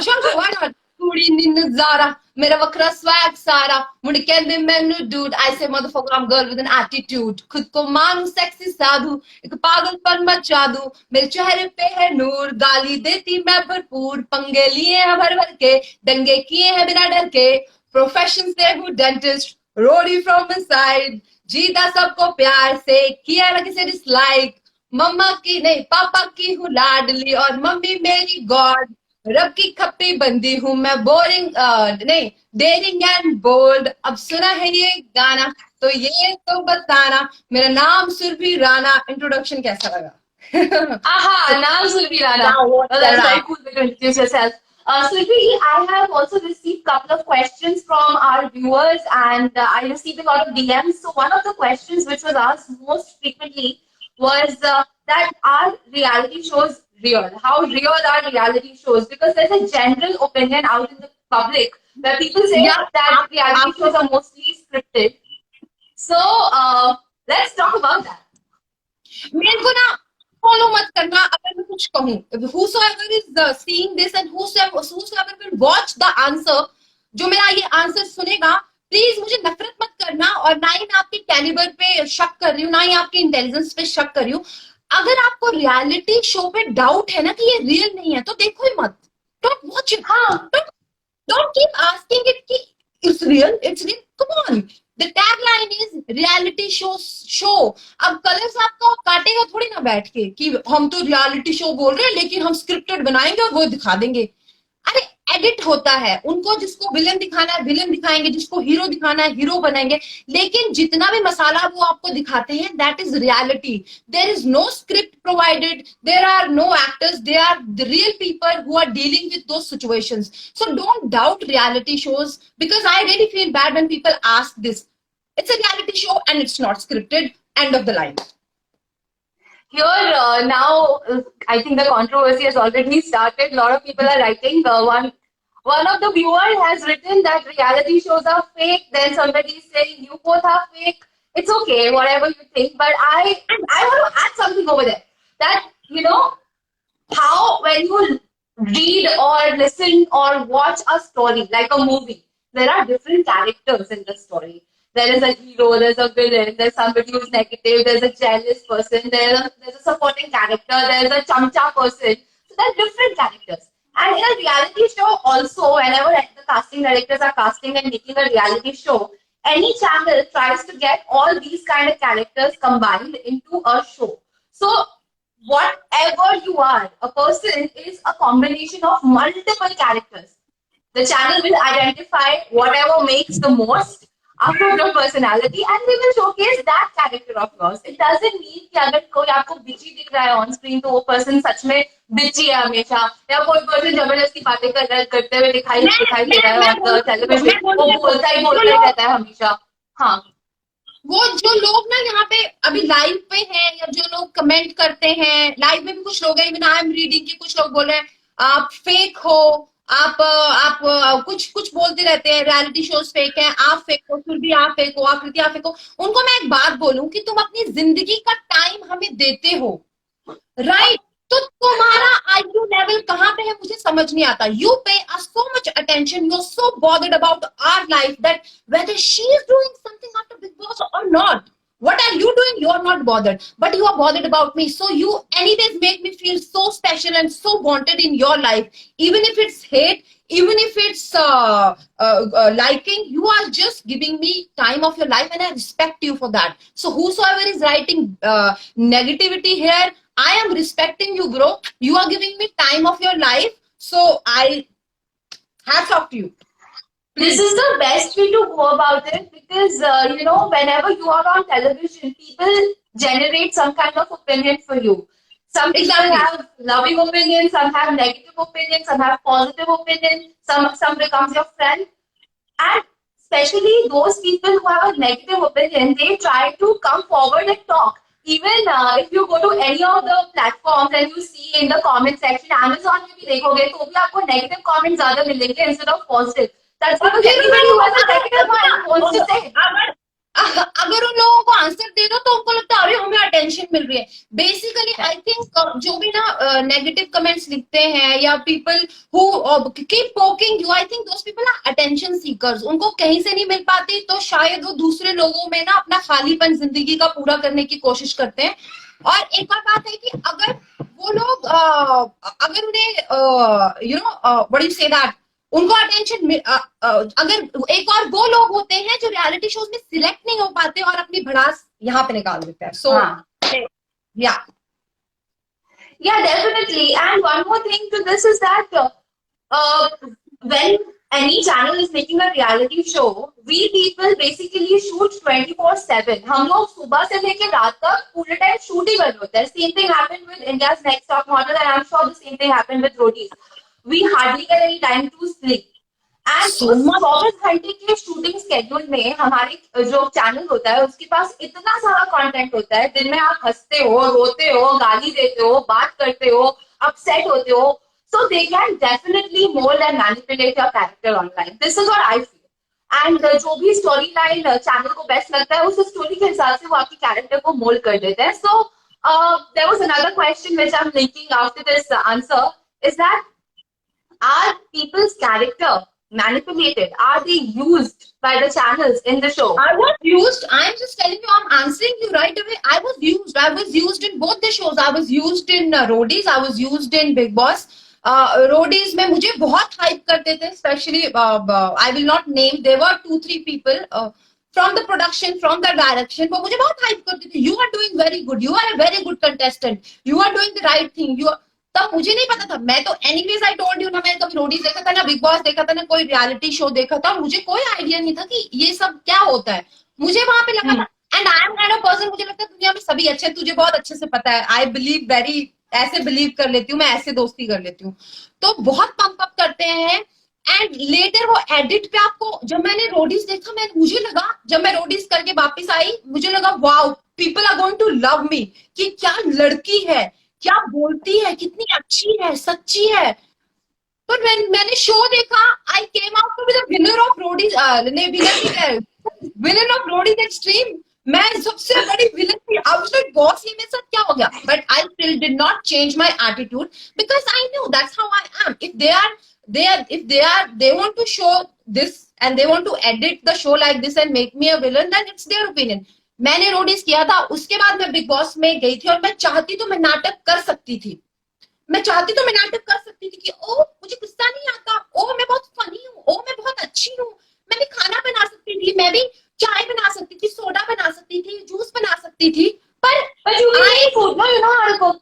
sure, why not? कुड़ी नी नजारा, मेरा वक्रा स्वैग सारा, मुझे कहते मैनू dude, I say motherfucker, I'm girl with an attitude. खुद को मानू सेक्सी साधु, एक पागलपन मचा दूं, मेरे चेहरे पे है नूर, गाली देती मैं भरपूर, पंगे लिए हैं भर भर के, दंगे किए हैं बिना डर के, प्रोफेशन से हूँ डेंटिस्ट, रोडी फ्रॉम इनसाइड, जीता सबको प्यार से, किया ना किसी डिसलाइक, मम्मा की नहीं पापा की हूँ लाडली और मम्मी मेरी गॉड, रब की खप्पी बंदी हूँ मैं, बोरिंग नहीं डेयरिंग एंड बोल्ड. अब सुना है ये गाना तो ये तो बताना, मेरा नाम सुरभि राणा. इंट्रोडक्शन कैसा लगा? Aha, नाम Surabhi Rana. That's very cool way to introduce yourself. Surbhi, I have also received a couple of questions from our viewers and I received a lot of DMs. So one of the questions which was asked most frequently was that are reality shows real? How real are reality shows? Because there's a general opinion out in the public where people say that reality shows are mostly scripted. So let's talk about that. मेरे को ना follow मत करना अगर मैं कुछ कहूँ. Whosoever is seeing this and whosoever will watch the answer, जो मेरा ये आंसर सुनेगा, प्लीज मुझे नफरत मत करना. और ना ही मैं आपके कैलिबर पे शक कर रही हूँ, ना ही आपके इंटेलिजेंस पे शक कर रही हूँ. अगर आपको रियलिटी शो पे डाउट है ना कि ये रियल नहीं है, तो देखो ही मत. Don't watch it. हाँ, don't keep asking it कि it's real, it's real. Come on. The tagline is reality show. अब कलर साहब को काटेगा थोड़ी ना बैठ के कि हम तो रियलिटी शो बोल रहे हैं लेकिन हम स्क्रिप्टेड बनाएंगे और वो दिखा देंगे. अरे एडिट होता है, उनको जिसको विलन दिखाना है विलन दिखाएंगे, जिसको हीरो दिखाना है हीरो बनाएंगे. लेकिन जितना भी मसाला वो आपको दिखाते हैं, that is reality. There is no script provided, there are no actors, they are the real people who are dealing with those situations. So don't doubt reality shows, because I really feel bad when people ask this. It's a reality show and it's not scripted. End of the line. Here now, I think the controversy has already started. A lot of people are writing. One of the viewers has written that reality shows are fake. Then somebody is saying you both are fake. It's okay, whatever you think. But I want to add something over there. That how when you read or listen or watch a story like a movie, there are different characters in the story. There is a hero, there's a villain, there's somebody who's negative, there's a jealous person, there's a supporting character, there's a chamcha person. So there are different characters. And in a reality show also, whenever the casting directors are casting and making a reality show, any channel tries to get all these kind of characters combined into a show. So whatever you are, a person is a combination of multiple characters. The channel will identify whatever makes the most out of your personality and they will showcase that character of yours. It doesn't mean कि अगर कोई आपको bitchy दिख रहा है on screen तो वो person सच में bitchy है हमेशा, या कोई person जबरदस्ती बातें करते हुए दिखाई दे रहा है on television, वो बोलता ही रहता है हमेशा. हाँ, वो जो लोग ना यहाँ पे अभी लाइव पे हैं या जो लोग कमेंट करते हैं, लाइव में भी कुछ लोग हैं, इवन आई एम रीडिंग की कुछ लोग बोल रहे हैं आप फेक हो, आप कुछ बोलते रहते हैं, रियलिटी शोज फेक हैं, आप फेक हो, फिर भी आप फेक हो, आकृति आप फेक हो. उनको मैं एक बात बोलूं कि तुम अपनी जिंदगी का टाइम हमें देते हो, राइट? तो तुम्हारा आईक्यू लेवल कहाँ पे है मुझे समझ नहीं आता. You pay so much attention, you are so bothered about our life that whether she is doing something after Bigg Boss और not. What are you doing? You are not bothered, but you are bothered about me. So you anyways make me feel so special and so wanted in your life. Even if it's hate, even if it's liking, you are just giving me time of your life and I respect you for that. So whosoever is writing negativity here, I am respecting you, bro. You are giving me time of your life. So hats off to you. This is the best way to go about it because, whenever you are on television, people generate some kind of opinion for you. Some people have loving opinion, some have negative opinion, some have positive opinion, some becomes your friend. And especially those people who have a negative opinion, they try to come forward and talk. Even if you go to any of the platforms and you see in the comment section, Amazon में भी देखोगे तो भी आपको negative comments ज़्यादा मिलेंगे instead of positive. That's because everybody who has a negative mind wants to say. अगर उन लोगों को आंसर दे दो तो उनको लगता है अरे हमें अटेंशन मिल रही है. बेसिकली आई थिंक जो भी ना नेगेटिव कमेंट्स लिखते हैं या people who keep poking you, I think those people our attention seekers. उनको कहीं से नहीं मिल पाती तो शायद वो दूसरे लोगों में ना अपना खालीपन जिंदगी का पूरा करने की कोशिश करते हैं. और एक और बात है कि अगर वो लोग अगर उन्हें what do you say that उनको अटेंशन अगर एक और वो लोग होते हैं जो रियलिटी शोज में सिलेक्ट नहीं हो पाते और अपनी भड़ास यहाँ पे निकाल देते हैं. सो yeah, definitely. And one more thing to this is that when any channel is making a reality show, we people basically shoot 24/7. हम लोग सुबह से लेके रात तक पूरे टाइम शूट ही कर रहे होते हैं. Same thing happened with India's Next Top Model, and I'm sure the same thing happened with Roadies. We hardly get any time to sleep. And So much. 24 घंटे के शूटिंग स्केड्यूल में हमारे जो channel होता है उसके पास इतना सारा कंटेंट होता है. दिन में आप हंसते हो, रोते हो, गाली देते हो, बात करते हो, अपसेट होते हो. So they can definitely mold and manipulate your character online. This is what I feel. And जो भी स्टोरी लाइन चैनल को बेस्ट लगता है उस स्टोरी के हिसाब से वो आपकी कैरेक्टर को मोल्ड कर देते हैं. So There was another question which I'm linking after this answer, is that are people's character manipulated? Are they used by the channels in the show? I was used. I'm just telling you, I'm answering you right away. I was used. I was used in both the shows. I was used in Roadies. I was used in Big Boss. Roadies में मुझे बहुत hype करते थे. Especially, I will not name. There were 2-3 people from the production, from the direction. वो मुझे बहुत hype करते थे. You are doing very good. You are a very good contestant. You are doing the right thing. You are... तब मुझे नहीं पता था. मैं तो एनीवेज आई टोल्ड यू ना, मैंने कभी रोडीज देखा था ना, बिग बॉस देखा था ना, कोई रियलिटी शो देखा था, मुझे कोई आइडिया नहीं था कि ये सब क्या होता है. मुझे वहां पे लगा था, and I am kind of person, मुझे लगता है दुनिया में सभी अच्छे, तुझे बहुत अच्छे से पता है. आई बिलीव वेरी, ऐसे बिलीव कर लेती हूँ मैं, ऐसे दोस्ती कर लेती हूँ. तो बहुत पंप अप करते हैं. एंड लेटर वो एडिट पे आपको, जब मैंने रोडीज देखा, मुझे लगा, जब मैं रोडीज करके वापस आई, मुझे लगा wow, people are going to love me, कि क्या लड़की है, क्या बोलती है, कितनी अच्छी है, सच्ची है. पर मैंने शो देखा, I came out with winner of Roadies, winner of Roadies Xtreme. मैं सबसे बड़ी विलन थी. आई वाज लाइक बॉस, ये मेरे साथ क्या हो गया. But I still did not change my attitude, because I knew that's how I am. If they want to show this and they want to edit the show like this and make me a villain, then it's their opinion. मैंने Roadies किया था, उसके बाद मैं big boss में गई थी, और मैं चाहती तो मैं नाटक कर सकती थी. मैं चाहती तो मैं नाटक कर सकती थी कि ओ मुझे गुस्सा नहीं आता, ओ मैं बहुत फनी हूँ, ओ मैं बहुत अच्छी हूँ. मैं भी खाना बना सकती थी, मैं भी चाय बना सकती थी, सोडा बना सकती थी, जूस बना सकती थी. But you can make food, no? You know how to cook.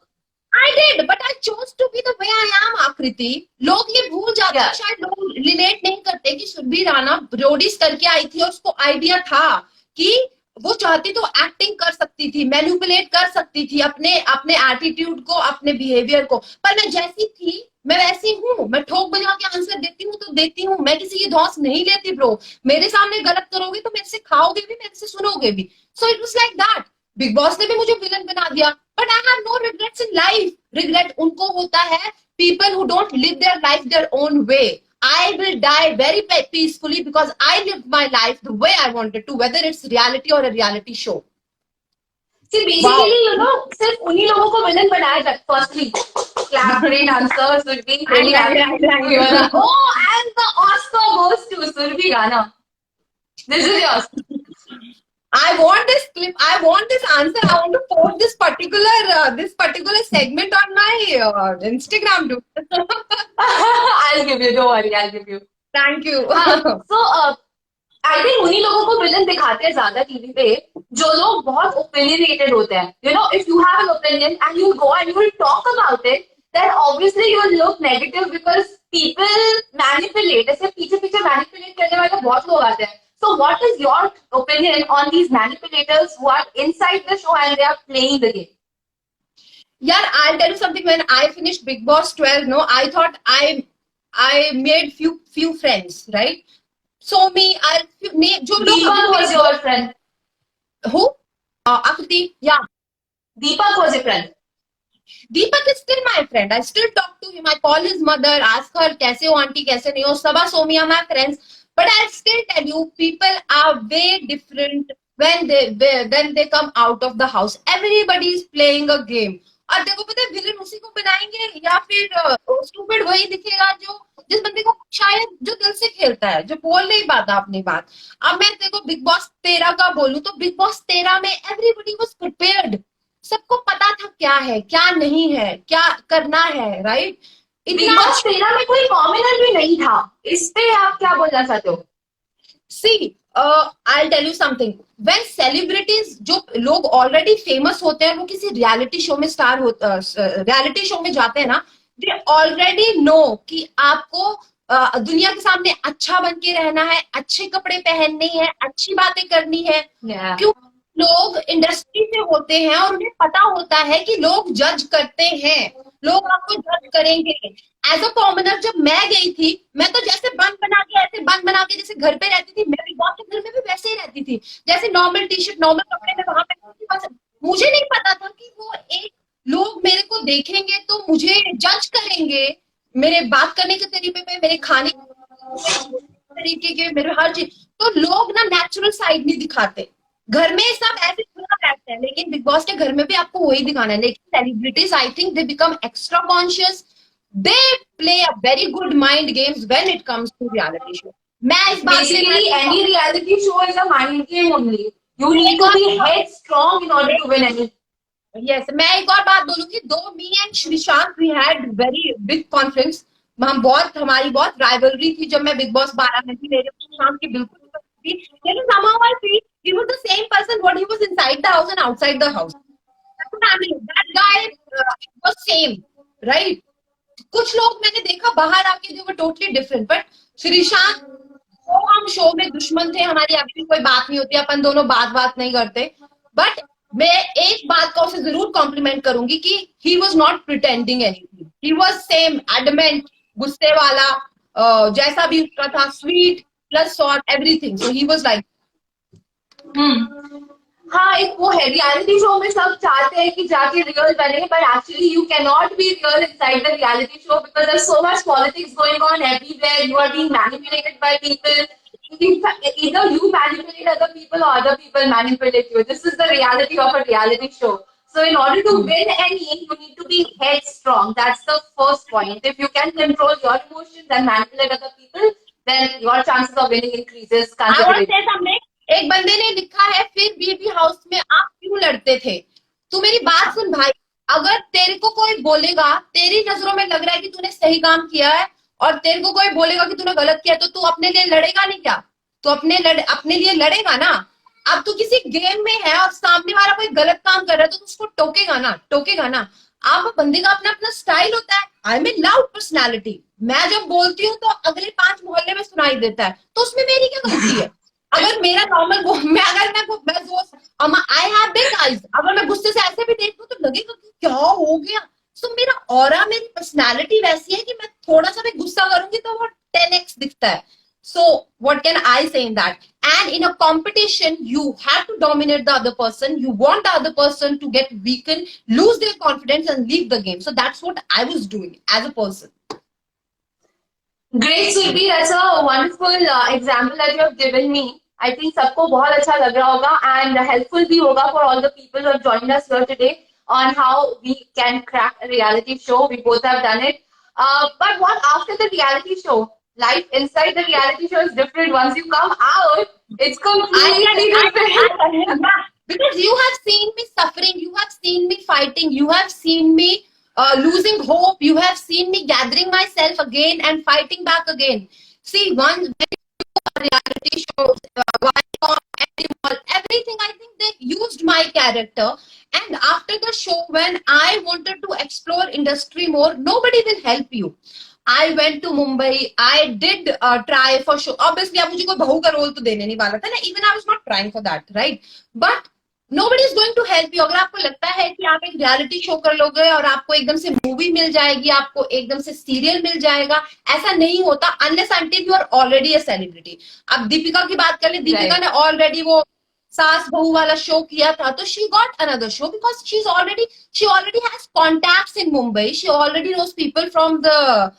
I did, but I chose to be the way I am, आकृति. लोग ये भूल जाते हैं, Yeah. शायद लोग रिलेट नहीं करते कि सुरभि राणा रोडीज करके आई थी और उसको आइडिया था कि वो चाहती तो एक्टिंग कर सकती थी, मैनिपुलेट कर सकती थी अपने अपने एटीट्यूड को, अपने बिहेवियर को. पर मैं जैसी थी मैं वैसी हूँ. मैं ठोक बजा के आंसर देती हूँ तो देती हूँ. मैं किसी की धौंस नहीं लेती ब्रो. मेरे सामने गलत करोगे तो मेरे से खाओगे भी, मेरे से सुनोगे भी. So it was like that. Bigg Boss ने भी मुझे विलन बना दिया, but I have no regrets in life. Regret उनको होता है, people who don't live their life their own way. I will die very peacefully because I lived my life the way I wanted to, whether it's reality or a reality show. See, basically, you know, सिर्फ उन्हीं लोगों को villain बनाया जाता. Firstly, clap, great answer, Surbi. Really happy. Oh, and the Oscar goes to Surbi Rana. This is yours. I want this clip. I want this answer. I want to post this particular segment on my Instagram too. I'll give you. Don't worry, I'll give you. Thank you. So, I think उन्हीं लोगों को villain दिखाते हैं ज्यादा TV पे जो लोग बहुत opinionated होते हैं. You know, if you have an opinion and you go and you will talk about it, then obviously you will look negative because people manipulate. ऐसे पीछे पीछे manipulate करने वाले बहुत लोग आते हैं. So, what is your opinion on these manipulators who are inside the show and they are playing the game? Yeah, I'll tell you something. When I finished Big Boss 12, no, I thought I made few friends, right? So me, जो लोग Deepak was your friend. who? Akriti, yeah. Deepak was your friend. Deepak is still my friend. I still talk to him. I call his mother, ask her, कैसे हो aunty, कैसे नहीं हो. Sabha, Somi are my friends. But I'll still tell you, people are way different when they come out of the house. Everybody is playing a game. और देखो पता है, villain उसी को बनाएंगे या फिर स्टूपिड वही दिखेगा जो जिस बंदे को शायद जो दिल से खेलता है, जो बोल नहीं पाता अपनी बात. अब मैं देखो बिग बॉस 13 का बोलूं तो बिग बॉस 13 में एवरीबडी वाज प्रिपेयर्ड. सबको पता था क्या है, क्या नहीं है, क्या करना है, राइट. बिग बॉस 13 में कोई कॉमनर भी नहीं था. इस पे आप क्या बोलना चाहते हो? See, I'll tell you something. When celebrities, जो लोग ऑलरेडी फेमस होते हैं, वो किसी रियलिटी शो में रियलिटी शो में जाते हैं ना, दे ऑलरेडी नो कि आपको दुनिया के सामने अच्छा बन के रहना है, अच्छे कपड़े पहनने हैं, अच्छी बातें करनी है. क्यों लोग इंडस्ट्री से होते हैं और उन्हें पता होता है कि लोग जज करते हैं, लोग आपको जज करेंगे. एज अ कॉमनर जब मैं गई थी, मैं तो जैसे बन बना के ऐसे बन बना के जैसे घर पे रहती थी, मैं बिग बॉस के घर में भी वैसे ही रहती थी, जैसे नॉर्मल टी शर्ट नॉर्मल कपड़े में वहां पे रहती थी. बस मुझे नहीं पता था कि वो एक लोग मेरे को देखेंगे तो मुझे जज करेंगे, मेरे बात करने के तरीके पे, मेरे खाने के तरीके के, मेरे हर चीज. तो लोग ना नेचुरल साइड नहीं दिखाते. घर में सब ऐसे थोड़ा बैठते हैं, लेकिन बिग बॉस के घर में भी आपको वही दिखाना है। लेकिन celebrities I think they become extra conscious, they play a very good mind games when it comes to reality show. मैं इस बात के Basically, any reality show is a mind game only. You need to be headstrong in order to win any. Yes, मैं एक और बात बोलूंगी, दो me and Sreesanth we had very big conflicts, हमारी बहुत राइवलरी थी जब मैं बिग बॉस 12 में थी, मेरे श्रीशांत की बिल्कुल नहीं थी, लेकिन somehow I feel he was the same person what he was inside the house and outside the house. That's what I mean. That guy was same, right? कुछ लोग मैंने देखा बाहर आके they were totally different, but Sreesanth, वो हम show में दुश्मन थे, हमारी अभी भी कोई बात नहीं होती, अपन दोनों बात नहीं करते, बट मैं एक बात का उसे जरूर कॉम्प्लीमेंट करूंगी कि he was not pretending anything, he was same adamant, गुस्से वाला, जैसा भी उसका था, sweet plus salt everything, so he was like. हाँ, एक वो है रियलिटी शो में सब चाहते हैं कि जाके रियल बने, but actually you cannot be real inside the reality show because there's so much politics going on everywhere. You are being manipulated by people. In fact, either you manipulate other people or other people manipulate you. This is the reality of a reality show. So in order to win any, you need to be headstrong. That's the first point. If you can control your emotions and manipulate other people, then your chances of winning increases considerably. एक बंदे ने लिखा है, फिर भी house में आप क्यों लड़ते थे? तू मेरी बात सुन भाई, अगर तेरे को कोई बोलेगा, तेरी नजरों में लग रहा है कि तूने सही काम किया है और तेरे को कोई बोलेगा कि तूने गलत किया, तो तू अपने लिए लड़ेगा नहीं क्या? तू अपने लिए लड़ेगा ना। अब तू किसी गेम में है और सामने वाला कोई गलत काम कर रहा है तो उसको टोकेगा ना। अब बंदे का अपना अपना स्टाइल होता है। I am a loud personality, मैं जब बोलती हूँ तो अगले 5 मोहल्ले में सुनाई देता है, तो उसमें मेरी क्या गलती है? अगर मेरा नॉर्मल मैं आई हैव बिग आईज, अगर मैं गुस्से से ऐसे भी देखूं तो लगेगा कि क्या हो गया। सो मेरा ऑरा, मेरी पर्सनालिटी वैसी है कि मैं थोड़ा सा भी गुस्सा करूंगी तो वो 10x दिखता है। So what can I say in that? And in a competition you have to dominate the other person, you want the other person to get weaken, lose their confidence and leave the game. So that's what I was doing as a person. Great, Surbhi. That's a wonderful example that you have given me. I think सबको बहुत अच्छा लग रहा होगा and helpful भी होगा for all the people who have joined us here today on how we can crack a reality show. We both have done it. But what after the reality show? Life inside the reality show is different. Once you come out, it's completely different. Because you have seen me suffering, you have seen me fighting, you have seen me losing hope, you have seen me gathering myself again and fighting back again. See, one reality shows, everything, I think they used my character. And after the show, when I wanted to explore industry more, nobody will help you. I went to Mumbai. I did try for show. Obviously, अब मुझे कोई बहू का role तो देने नहीं वाला था ना. Even I was not trying for that, right? But nobody is going to help you. अगर आपको लगता है कि आप एक रियलिटी शो कर लोगे और आपको एकदम से मूवी मिल जाएगी, आपको एकदम से सीरियल मिल जाएगा, ऐसा नहीं होता unless until you are already a celebrity. अब दीपिका की बात कर ले, दीपिका ने ऑलरेडी वो सास बहू वाला शो किया था, तो she got another show because she already has contacts in Mumbai. She already knows people from the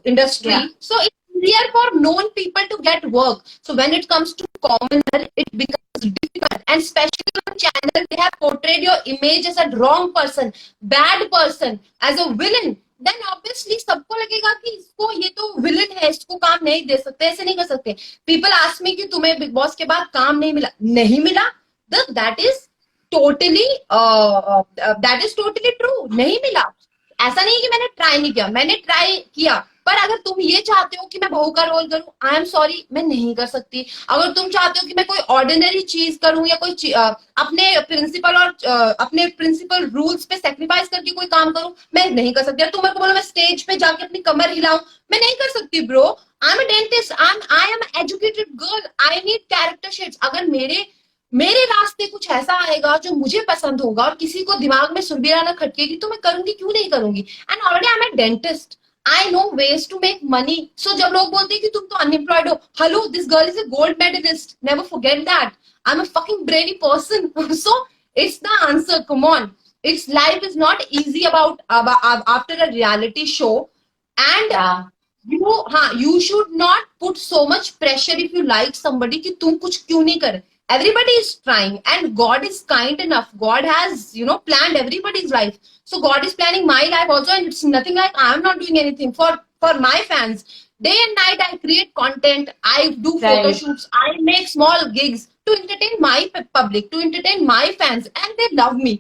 industry. Yeah. So it's easier for known people to get work. So when it comes to commoner, it becomes difficult. And especially on channel, they have portrayed your image as a wrong person, bad person, as a villain. Then obviously सबको लगेगा कि इसको, ये तो villain है, इसको काम नहीं दे सकते, ऐसे नहीं कर सकते. People ask me कि तुम्हें बिग बॉस के बाद काम नहीं मिला. That is totally true. नहीं मिला. ऐसा नहीं कि मैंने ट्राई नहीं किया, मैंने ट्राई किया. पर अगर तुम ये चाहते हो कि मैं बहू का रोल करूं, आई एम सॉरी, मैं नहीं कर सकती. अगर तुम चाहते हो कि मैं कोई ऑर्डिनरी चीज करूं या कोई अपने प्रिंसिपल रूल्स पे सेक्रीफाइस करके कोई काम करूं, मैं नहीं कर सकती. तुम मेरे को बोलो मैं स्टेज पे जाके अपनी कमर हिलाऊं, मैं नहीं कर सकती bro. I am a dentist, I am educated girl, I need character shades. अगर मेरे रास्ते कुछ ऐसा आएगा जो मुझे पसंद होगा और किसी को दिमाग में सुरबिया ना खटकेगी, तो मैं करूंगी, क्यों नहीं करूंगी. And already I am a dentist, I know ways to make money. So जब लोग बोलते हैं कि तुम तो अनएम्प्लॉयड हो, hello, this girl is a gold medalist, never forget that. I am a fucking brainy person. So it's the answer, come on. It's life is not easy about after a reality show. And you should not put so much pressure if you like somebody कि तुम कुछ क्यों नहीं कर. everybody is trying, and God is kind enough. God has, planned everybody's life. So God is planning my life also, and it's nothing like I'm not doing anything for my fans. Day and night I create content, I do photo Right. shoots, I make small gigs to entertain my public, to entertain my fans, and they love me,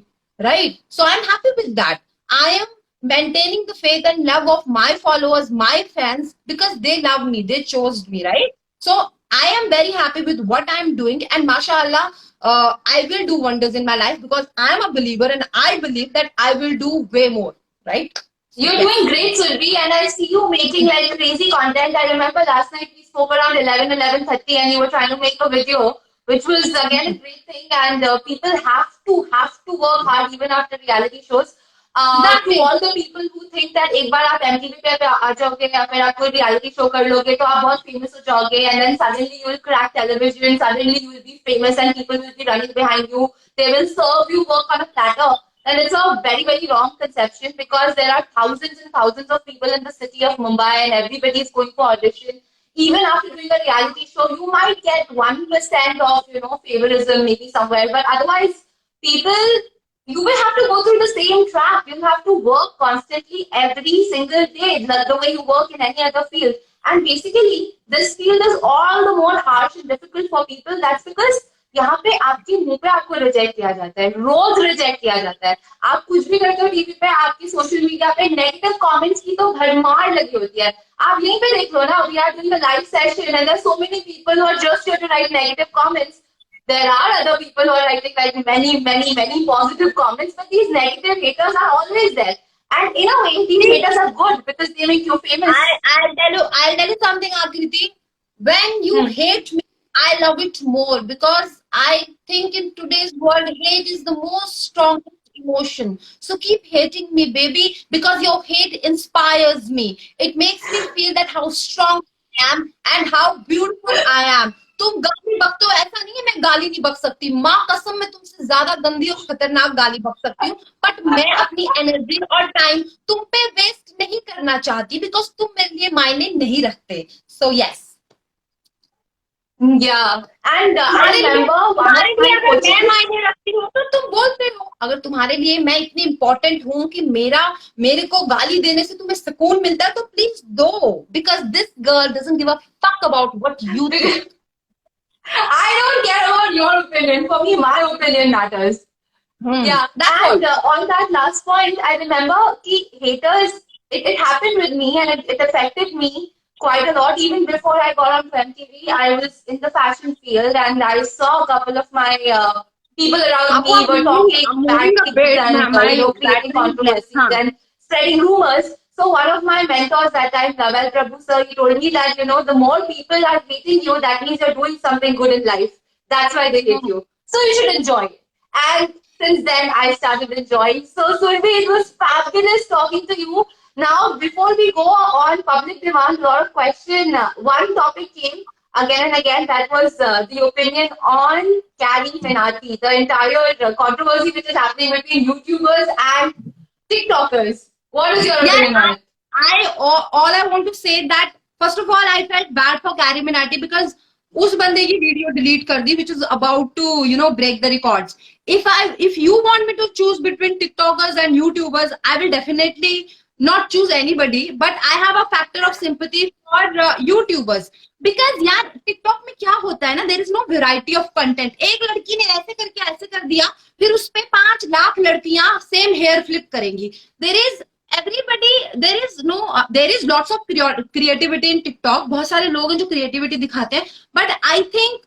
right? So I'm happy with that. I am maintaining the faith and love of my followers, my fans, because they love me, they chose me, right? So I am very happy with what I'm doing, and mashallah, I will do wonders in my life because I'm a believer and I believe that I will do way more, right? You're Yes. doing great, Surbi, and I see you making like crazy content. I remember last night we spoke around 11:30, and you were trying to make a video, which was again a great thing. And people have to work hard even after reality shows. To Exactly. all the people who think that एक बार आप MTV पे आ जाओगे या फिर आप कोई reality show कर लोगे तो आप बहुत famous हो जाओगे, and then suddenly you will crack television, suddenly you will be famous and people will be running behind you. They will serve you work on a platter. And it's a very, very wrong conception because there are thousands and thousands of people in the city of Mumbai and everybody is going for audition. Even after doing a reality show, you might get 1% of, favorism maybe somewhere. But otherwise, people, you will have to go through the same track. You'll have to work constantly every single day, the way you work in any other field. And basically, this field is all the more harsh and difficult for people. That's because यहाँ पे आपके मुंह पे आपको reject किया जाता है, रोज reject किया जाता है. आप कुछ भी करते हो टीवी पे, आपकी सोशल मीडिया पे नेगेटिव कमेंट्स की तो भरमार लगी होती है. आप यहीं पे देख लो ना, we are doing the live session and there so many people who are just here to write negative comments. There are other people who are writing like many positive comments, but these negative haters are always there. And in a way, these haters are good because they make you famous. I'll tell you something, Akriti. When you hate me, I love it more because I think in today's world, hate is the most strongest emotion. So keep hating me, baby, because your hate inspires me. It makes me feel that how strong I am and how beautiful I am. तुम गाली बकते हो, ऐसा नहीं है मैं गाली नहीं बक सकती, माँ कसम मैं तुमसे ज्यादा गंदी और खतरनाक गाली बक सकती हूँ, बट मैं अपनी एनर्जी और टाइम तुम पे वेस्ट नहीं करना चाहती बिकॉज तुम मेरे लिए मायने नहीं रखते. So yes. Yeah, and I remember one तुम्हारे of लिए my अगर मैं coaches. मायने रखती हूँ तो तुम बोलते हो, अगर तुम्हारे लिए मैं इतनी इंपॉर्टेंट हूँ कि मेरे को गाली देने से तुम्हें सुकून मिलता है तो प्लीज दो, because this girl doesn't give a fuck about what you think. I don't care about your opinion. For me, my opinion matters. Yeah, That's and on that last point, I remember the haters. It happened with me, and it affected me quite a lot. Even before I got on MTV, I was in the fashion field, and I saw a couple of my people around me were talking bad things and creating controversies and spreading rumors. So one of my mentors that time, Naval Prabhu sir, he told me that the more people are hating you, that means you're doing something good in life. That's why they hate you. So you should enjoy it. And since then, I started enjoying. So Survi, it was fabulous talking to you. Now, before we go on public demand, a lot of question. One topic came again and again. That was the opinion on Carrie Minati, the entire controversy which is happening between YouTubers and TikTokers. What is your opinion on it? all I want to say that first of all I felt bad for Carrie Minati because उस बंदे की video delete कर दी which is about to break the records. If you want me to choose between TikTokers and YouTubers, I will definitely not choose anybody, but I have a factor of sympathy for YouTubers because यार TikTok में क्या होता है ना, there is no variety of content. एक लड़की ने ऐसे करके ऐसे कर दिया, फिर उस पे 5 लाख लड़कियां सेम हेयर फ्लिप करेंगी. There is lots of creativity in TikTok. बहुत सारे लोग हैं जो creativity दिखाते हैं, but I think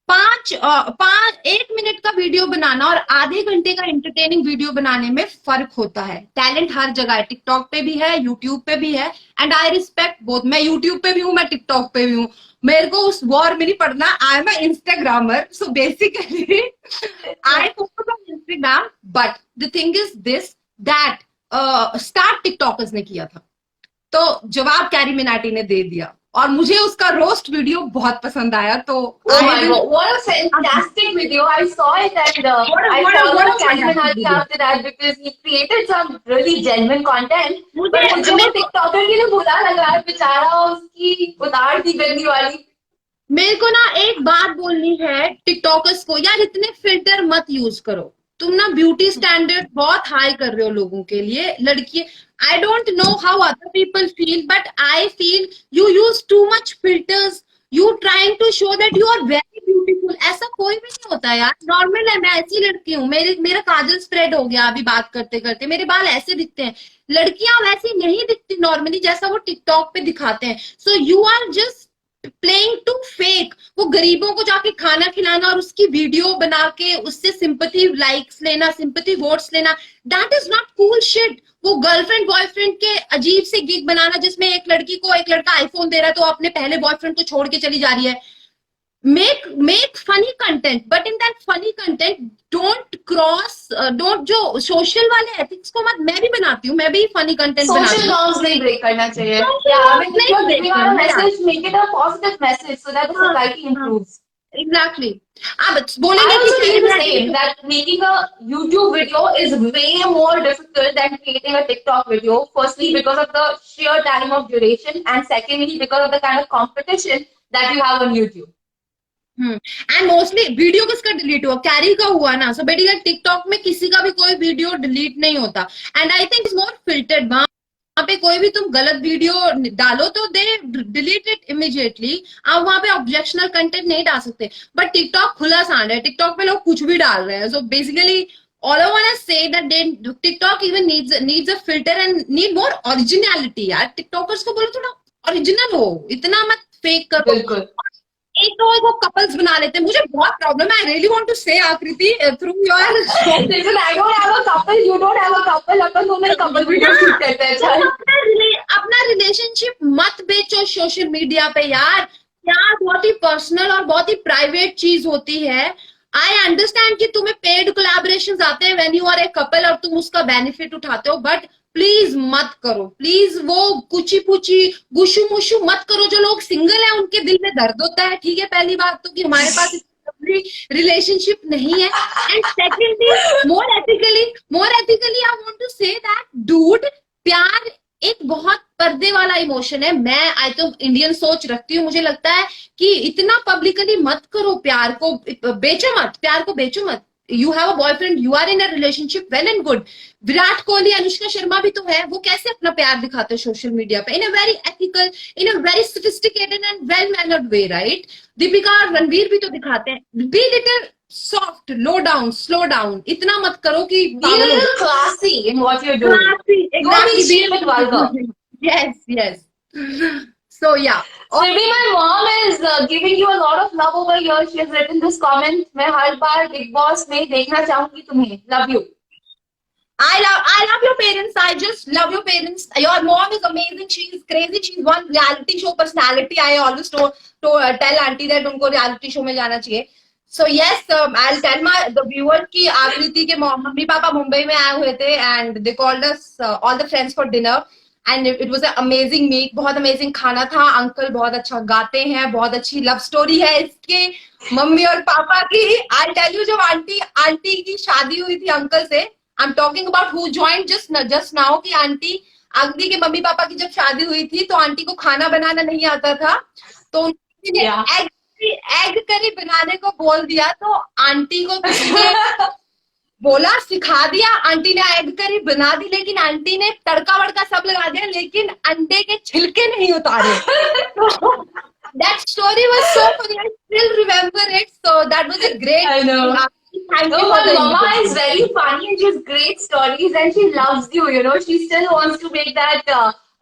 1 मिनट का वीडियो बनाना और आधे घंटे का एंटरटेनिंग वीडियो बनाने में फर्क होता है. टैलेंट हर जगह है, टिकटॉक पे भी है, यूट्यूब पे भी है, एंड आई रिस्पेक्ट बोथ. मैं यूट्यूब पे भी हूँ, मैं टिकटॉक पे भी हूँ. मेरे को उस वॉर में नहीं पड़ना. I am Instagrammer, so basically I focus on Instagram. But the thing is this that start TikTokers ने किया था, तो जवाब कैरी मिनाटी ने दे दिया और मुझे उसका रोस्ट वीडियो बहुत पसंद आया. तो Oh my God, what a fantastic video. I saw it and I followed Carrie Minati after that because he created some really genuine content. मुझे वो TikToker के लिए बुरा लगा, बेचारा उसकी उतार दी गंदी वाली. मेरे को ना एक बात बोलनी है टिकटॉकर्स को, यार इतने फिल्टर मत यूज करो। तुम ना ब्यूटी स्टैंडर्ड बहुत हाई कर रहे हो लोगों के लिए, लड़की। I don't know how other people feel, but I feel you use too much filters, you trying to show that you are very beautiful. ऐसा कोई भी नहीं होता यार, नॉर्मल है, मैं ऐसी लड़की हूँ, मेरा काजल स्प्रेड हो गया अभी बात करते करते, मेरे बाल ऐसे दिखते हैं। लड़कियां वैसी नहीं दिखती नॉर्मली जैसा वो टिकटॉक पे दिखाते हैं। So you are just playing to fake. वो गरीबों को जाके खाना खिलाना और उसकी वीडियो बना के उससे सिंपैथी लाइक्स लेना, सिंपैथी वोट्स लेना, that is not cool shit. वो गर्लफ्रेंड बॉयफ्रेंड के अजीब से गिग बनाना जिसमें एक लड़की को एक लड़का आईफोन दे रहा है तो अपने पहले बॉयफ्रेंड को छोड़ के चली जा रही है। Make funny content, but in that funny content don't cross, don't जो सोशल वाले एथिक्स को मत। मैं भी बनाती हूँ, मैं भी फनी कंटेंट बनाती सोशल हूँ। नॉर्म्स नहीं ब्रेक करना चाहिए। Social Yeah, I norms mean, if नहीं you're break giving out a करना यार। message, make it a positive message so that the society improves. Exactly. आप I बोलेंगे also कि feel the same that making a YouTube video is way more difficult than creating a TikTok video. Firstly, because of the sheer time of duration, and secondly, because of the kind of competition that you have on YouTube. And mostly video किसका delete हुआ, carry का हुआ ना। सो बेटी TikTok में किसी का भी कोई वीडियो डिलीट नहीं होता, and I think it's more filtered. वहां पे कोई भी तुम गलत वीडियो डालो तो दे डिलीट इट इमीडिएटली। आप वहां पे ऑब्जेक्शनल कंटेंट नहीं डाल सकते, बट टिकटॉक खुला सांड है, टिकटॉक पे लोग कुछ भी डाल रहे हैं। So basically all I want to say that they, TikTok even needs a filter and need more originality यार। टिकटॉकर्स को बोलो थोड़ा ओरिजिनल हो, इतना मत फेक करो। बिल्कुल। एक तो वो कपल्स बना लेते हैं, मुझे बहुत प्रॉब्लम है। आई रियली वांट टू से आकृति through your Listen, I don't have a couple, you don't have a couple, अपन दोनों ही couple video shoot करते हैं। चल। अपना रिलेशनशिप मत बेचो सोशल मीडिया पे यार। यार बहुत ही पर्सनल और बहुत ही प्राइवेट चीज होती है। आई अंडरस्टैंड कि तुम्हें पेड कोलैबोरेशंस आते हैं when you are a couple और तुम उसका बेनिफिट उठाते हो, बट प्लीज मत करो, प्लीज वो कुची पुची गुशु मुशु मत करो। जो लोग सिंगल है उनके दिल में दर्द होता है, ठीक है। पहली बात तो कि हमारे पास रिलेशनशिप नहीं है, and secondly more ethically I want to say that dude, प्यार एक बहुत पर्दे वाला इमोशन है। मैं आई तो इंडियन सोच रखती हूँ, मुझे लगता है कि इतना पब्लिकली मत करो, प्यार को बेचो मत, प्यार को बेचो मत। You have a boyfriend, you are in a relationship, well and good. Virat Kohli, Anushka Sharma भी तो है, वो कैसे अपना प्यार दिखाते हैं सोशल मीडिया पे in a very ethical, in a very sophisticated and well mannered way, right. Deepika और रणवीर भी तो दिखाते हैं। Be little soft, low down, slow down, इतना मत करो कि Be a little classy in what you're doing. Don't be cheap and vulgar. Yes. So yeah. Maybe my mom is giving you a lot of love over here. She has written this comment. मैं हर बार Big Boss में देखना चाहूंगी तुम्हें. Love you. I love your parents. I just love your parents. Your mom is amazing. She's crazy. She's one reality show personality. I always tell auntie that उनको reality show में जाना चाहिए. So yes, I'll tell the viewers कि आकृति के mummy papa Mumbai में आए हुए थे, and they called us all the friends for dinner, and it was an amazing meet. बहुत amazing खाना था। अंकल बहुत अच्छा गाते हैं, बहुत अच्छी लव स्टोरी है इसके मम्मी और पापा की। I'll tell you, जब आंटी की शादी हुई थी अंकल से, I'm talking about who joined just now, कि आंटी के मम्मी पापा की जब शादी हुई थी तो आंटी को खाना बनाना नहीं आता था, तो उन्होंने एग करी बनाने को बोल दिया, तो आंटी को किसी ने बोला, सिखा दिया। आंटी ने एग करी बना दी, लेकिन आंटी ने तड़का वड़का सब लगा दिया, लेकिन अंडे के छिलके नहीं उतारे। That story was so funny. I still remember it. So that was a great. I know. Thank No, you my for the mama invitation. is very funny and she has great stories and she loves you. You know, she still wants to make that.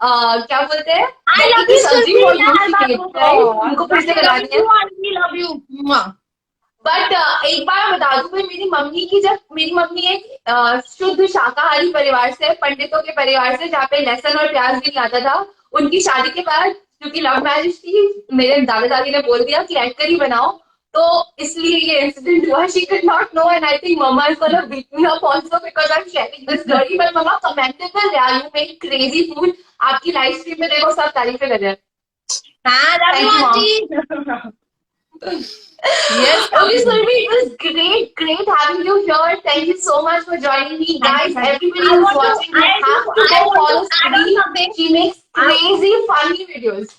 क्या बोलते हैं? I love you, सब्जी Surbhi. वो use I की love right? you. उनको फिर से I बनानी love है। you, auntie. Love you. Mwah. But एक बार मैं बता दूं, मैं मेरी मम्मी की, जब मेरी मम्मी एक शुद्ध शाकाहारी परिवार से, पंडितों के परिवार से, जहाँ पे लहसुन और प्याज भी नहीं आता था, उनकी शादी के बाद, क्योंकि लव मैरिज थी, मेरे दादा दादी ने बोल दिया कि एग करी बनाओ, तो इसलिए ये इंसिडेंट हुआ. She could not know, and I think Mama is gonna beat me up also because I'm sharing this story. But Mama commented that yeah, you make crazy food. आपकी live stream में देखो सब तारीफें कर रहे हैं. हाँ, love you, auntie. Yes, okay, Surabhi, it was great having you here. Thank you so much for joining me, guys. Everybody who's watching, you have to go follow Surabhi. She makes crazy, funny videos.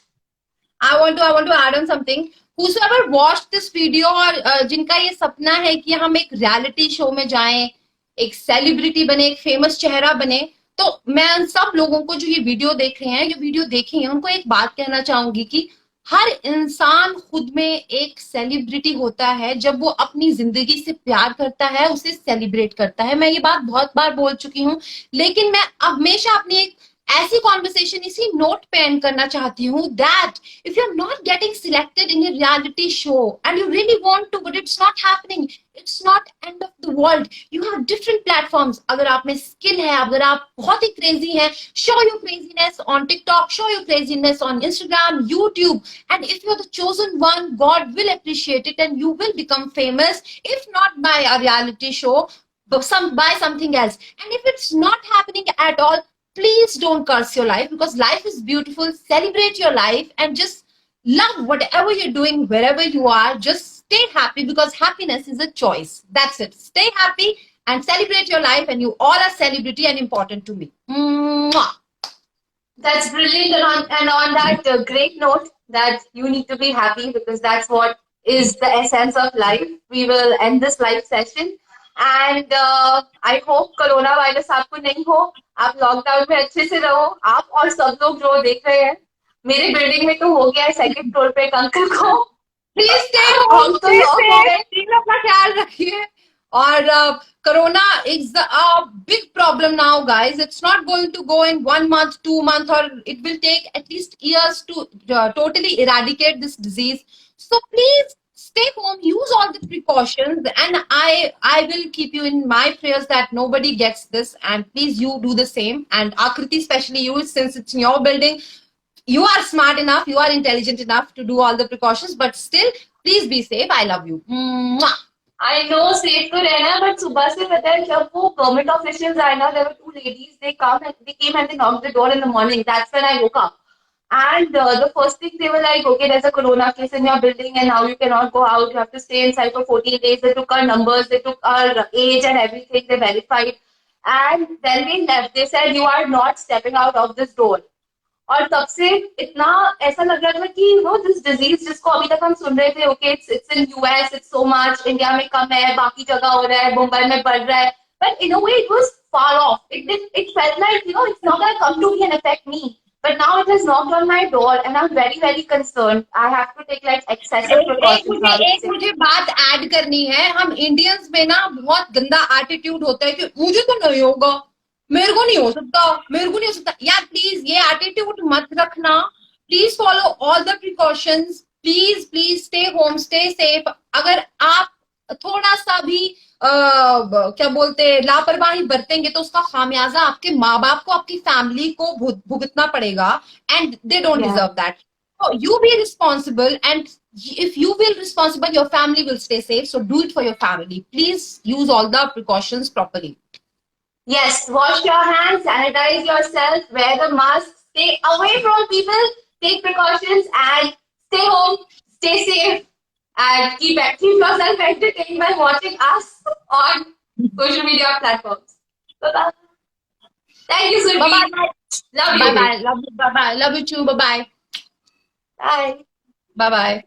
I want to add on something. whosoever watched this video और जिनका ये सपना है कि हम एक reality show में जाएं, एक सेलिब्रिटी बने, एक फेमस चेहरा बने, तो मैं उन सब लोगों को जो ये वीडियो देख रहे हैं, जो वीडियो देखेंगे, उनको एक बात कहना चाहूंगी कि हर इंसान खुद में एक सेलिब्रिटी होता है। जब वो अपनी जिंदगी से प्यार करता है, उसे सेलिब्रेट करता है। मैं ये बात बहुत बार बोल चुकी हूँ, लेकिन मैं हमेशा अपनी एक ऐसी कॉन्वर्सेशन इसी नोट पे एंड करना चाहती हूँ that if you're not getting selected in a reality show and you really want to but it's not happening, it's not end of the world. You have different platforms. अगर आप में skill है, अगर आप बहुत ही क्रेजी हैं, show your craziness on TikTok, show your craziness on Instagram, YouTube, and if you're the chosen one, God will appreciate it and you will become famous, if not by a reality show, but by something else. And if it's not happening at all, please don't curse your life, because life is beautiful. Celebrate your life and just love whatever you're doing, wherever you are. Just stay happy, because happiness is a choice. That's it. Stay happy and celebrate your life, and you all are celebrity and important to me. Mwah. That's brilliant. And on that great note, that you need to be happy because that's what is the essence of life. We will end this live session. And I hope corona virus आपको नहीं हो, आप lockdown में अच्छे से रहो, आप और सब लोग जो देख रहे हैं। मेरे बिल्डिंग में तो हो गया है सेकंड फ्लोर पे एक अंकल को। Please stay हम home, तो stay लॉक हो safe, गए। please अपना ख्याल रखिए। और corona is a big problem now, guys. It's not going to go in 1 month, 2 months, or it will take at least years to totally eradicate this disease. So please stay home, use all the precautions, and I will keep you in my prayers that nobody gets this, and please you do the same. And Akriti, especially you, since it's in your building, you are smart enough, you are intelligent enough to do all the precautions, but still, please be safe. I love you. Mwah. I know safe तो रहना, but सुबह से पता है जब वो government officials आए ना, there were two ladies. They came and they knocked the door in the morning. That's when I woke up. And the first thing they were like, okay, there's a corona case in your building and now you cannot go out. You have to stay inside for 14 days. They took our numbers, they took our age and everything. They verified. And then we left. They said, you are not stepping out of this door. और तब से इतना ऐसा लग रहा था कि वो दिस डिजीज जिसको अभी तक हम सुन रहे थे, okay it's in US, it's so much, India में कम है, बाकी जगह हो रहा है, मुंबई में बढ़ रहा है, but in a way it was far off. It felt like it's not gonna come to me and affect me, but now it has knocked on my door and I'm very very concerned. I have to take like excessive precautions now. एक मुझे बात add करनी है। हम Indians में ना बहुत गंदा एटीट्यूड होता है कि मुझे तो नहीं होगा, मेरे को नहीं हो सकता, मेरे को नहीं हो सकता। यार प्लीज ये एटीट्यूड मत रखना। Please follow all the precautions. Please please stay home, stay safe. अगर आप थोड़ा सा भी क्या बोलते लापरवाही बरतेंगे तो उसका खामियाजा आपके माँ बाप को, आपकी फैमिली को भुगतना पड़ेगा, and they don't deserve that. So you be responsible, and if you will responsible, your family will stay safe. So do it for your family. Please use all the precautions properly. Yes, wash your hands, sanitize yourself, wear the mask, stay away from people, take precautions, and stay home, stay safe, and keep yourself entertained by watching us on social media platforms. Bye-bye. Thank you, Surbi. Bye-bye. Love you. Bye-bye. Love you. Bye-bye. Love you too. Bye-bye. Bye. Bye-bye.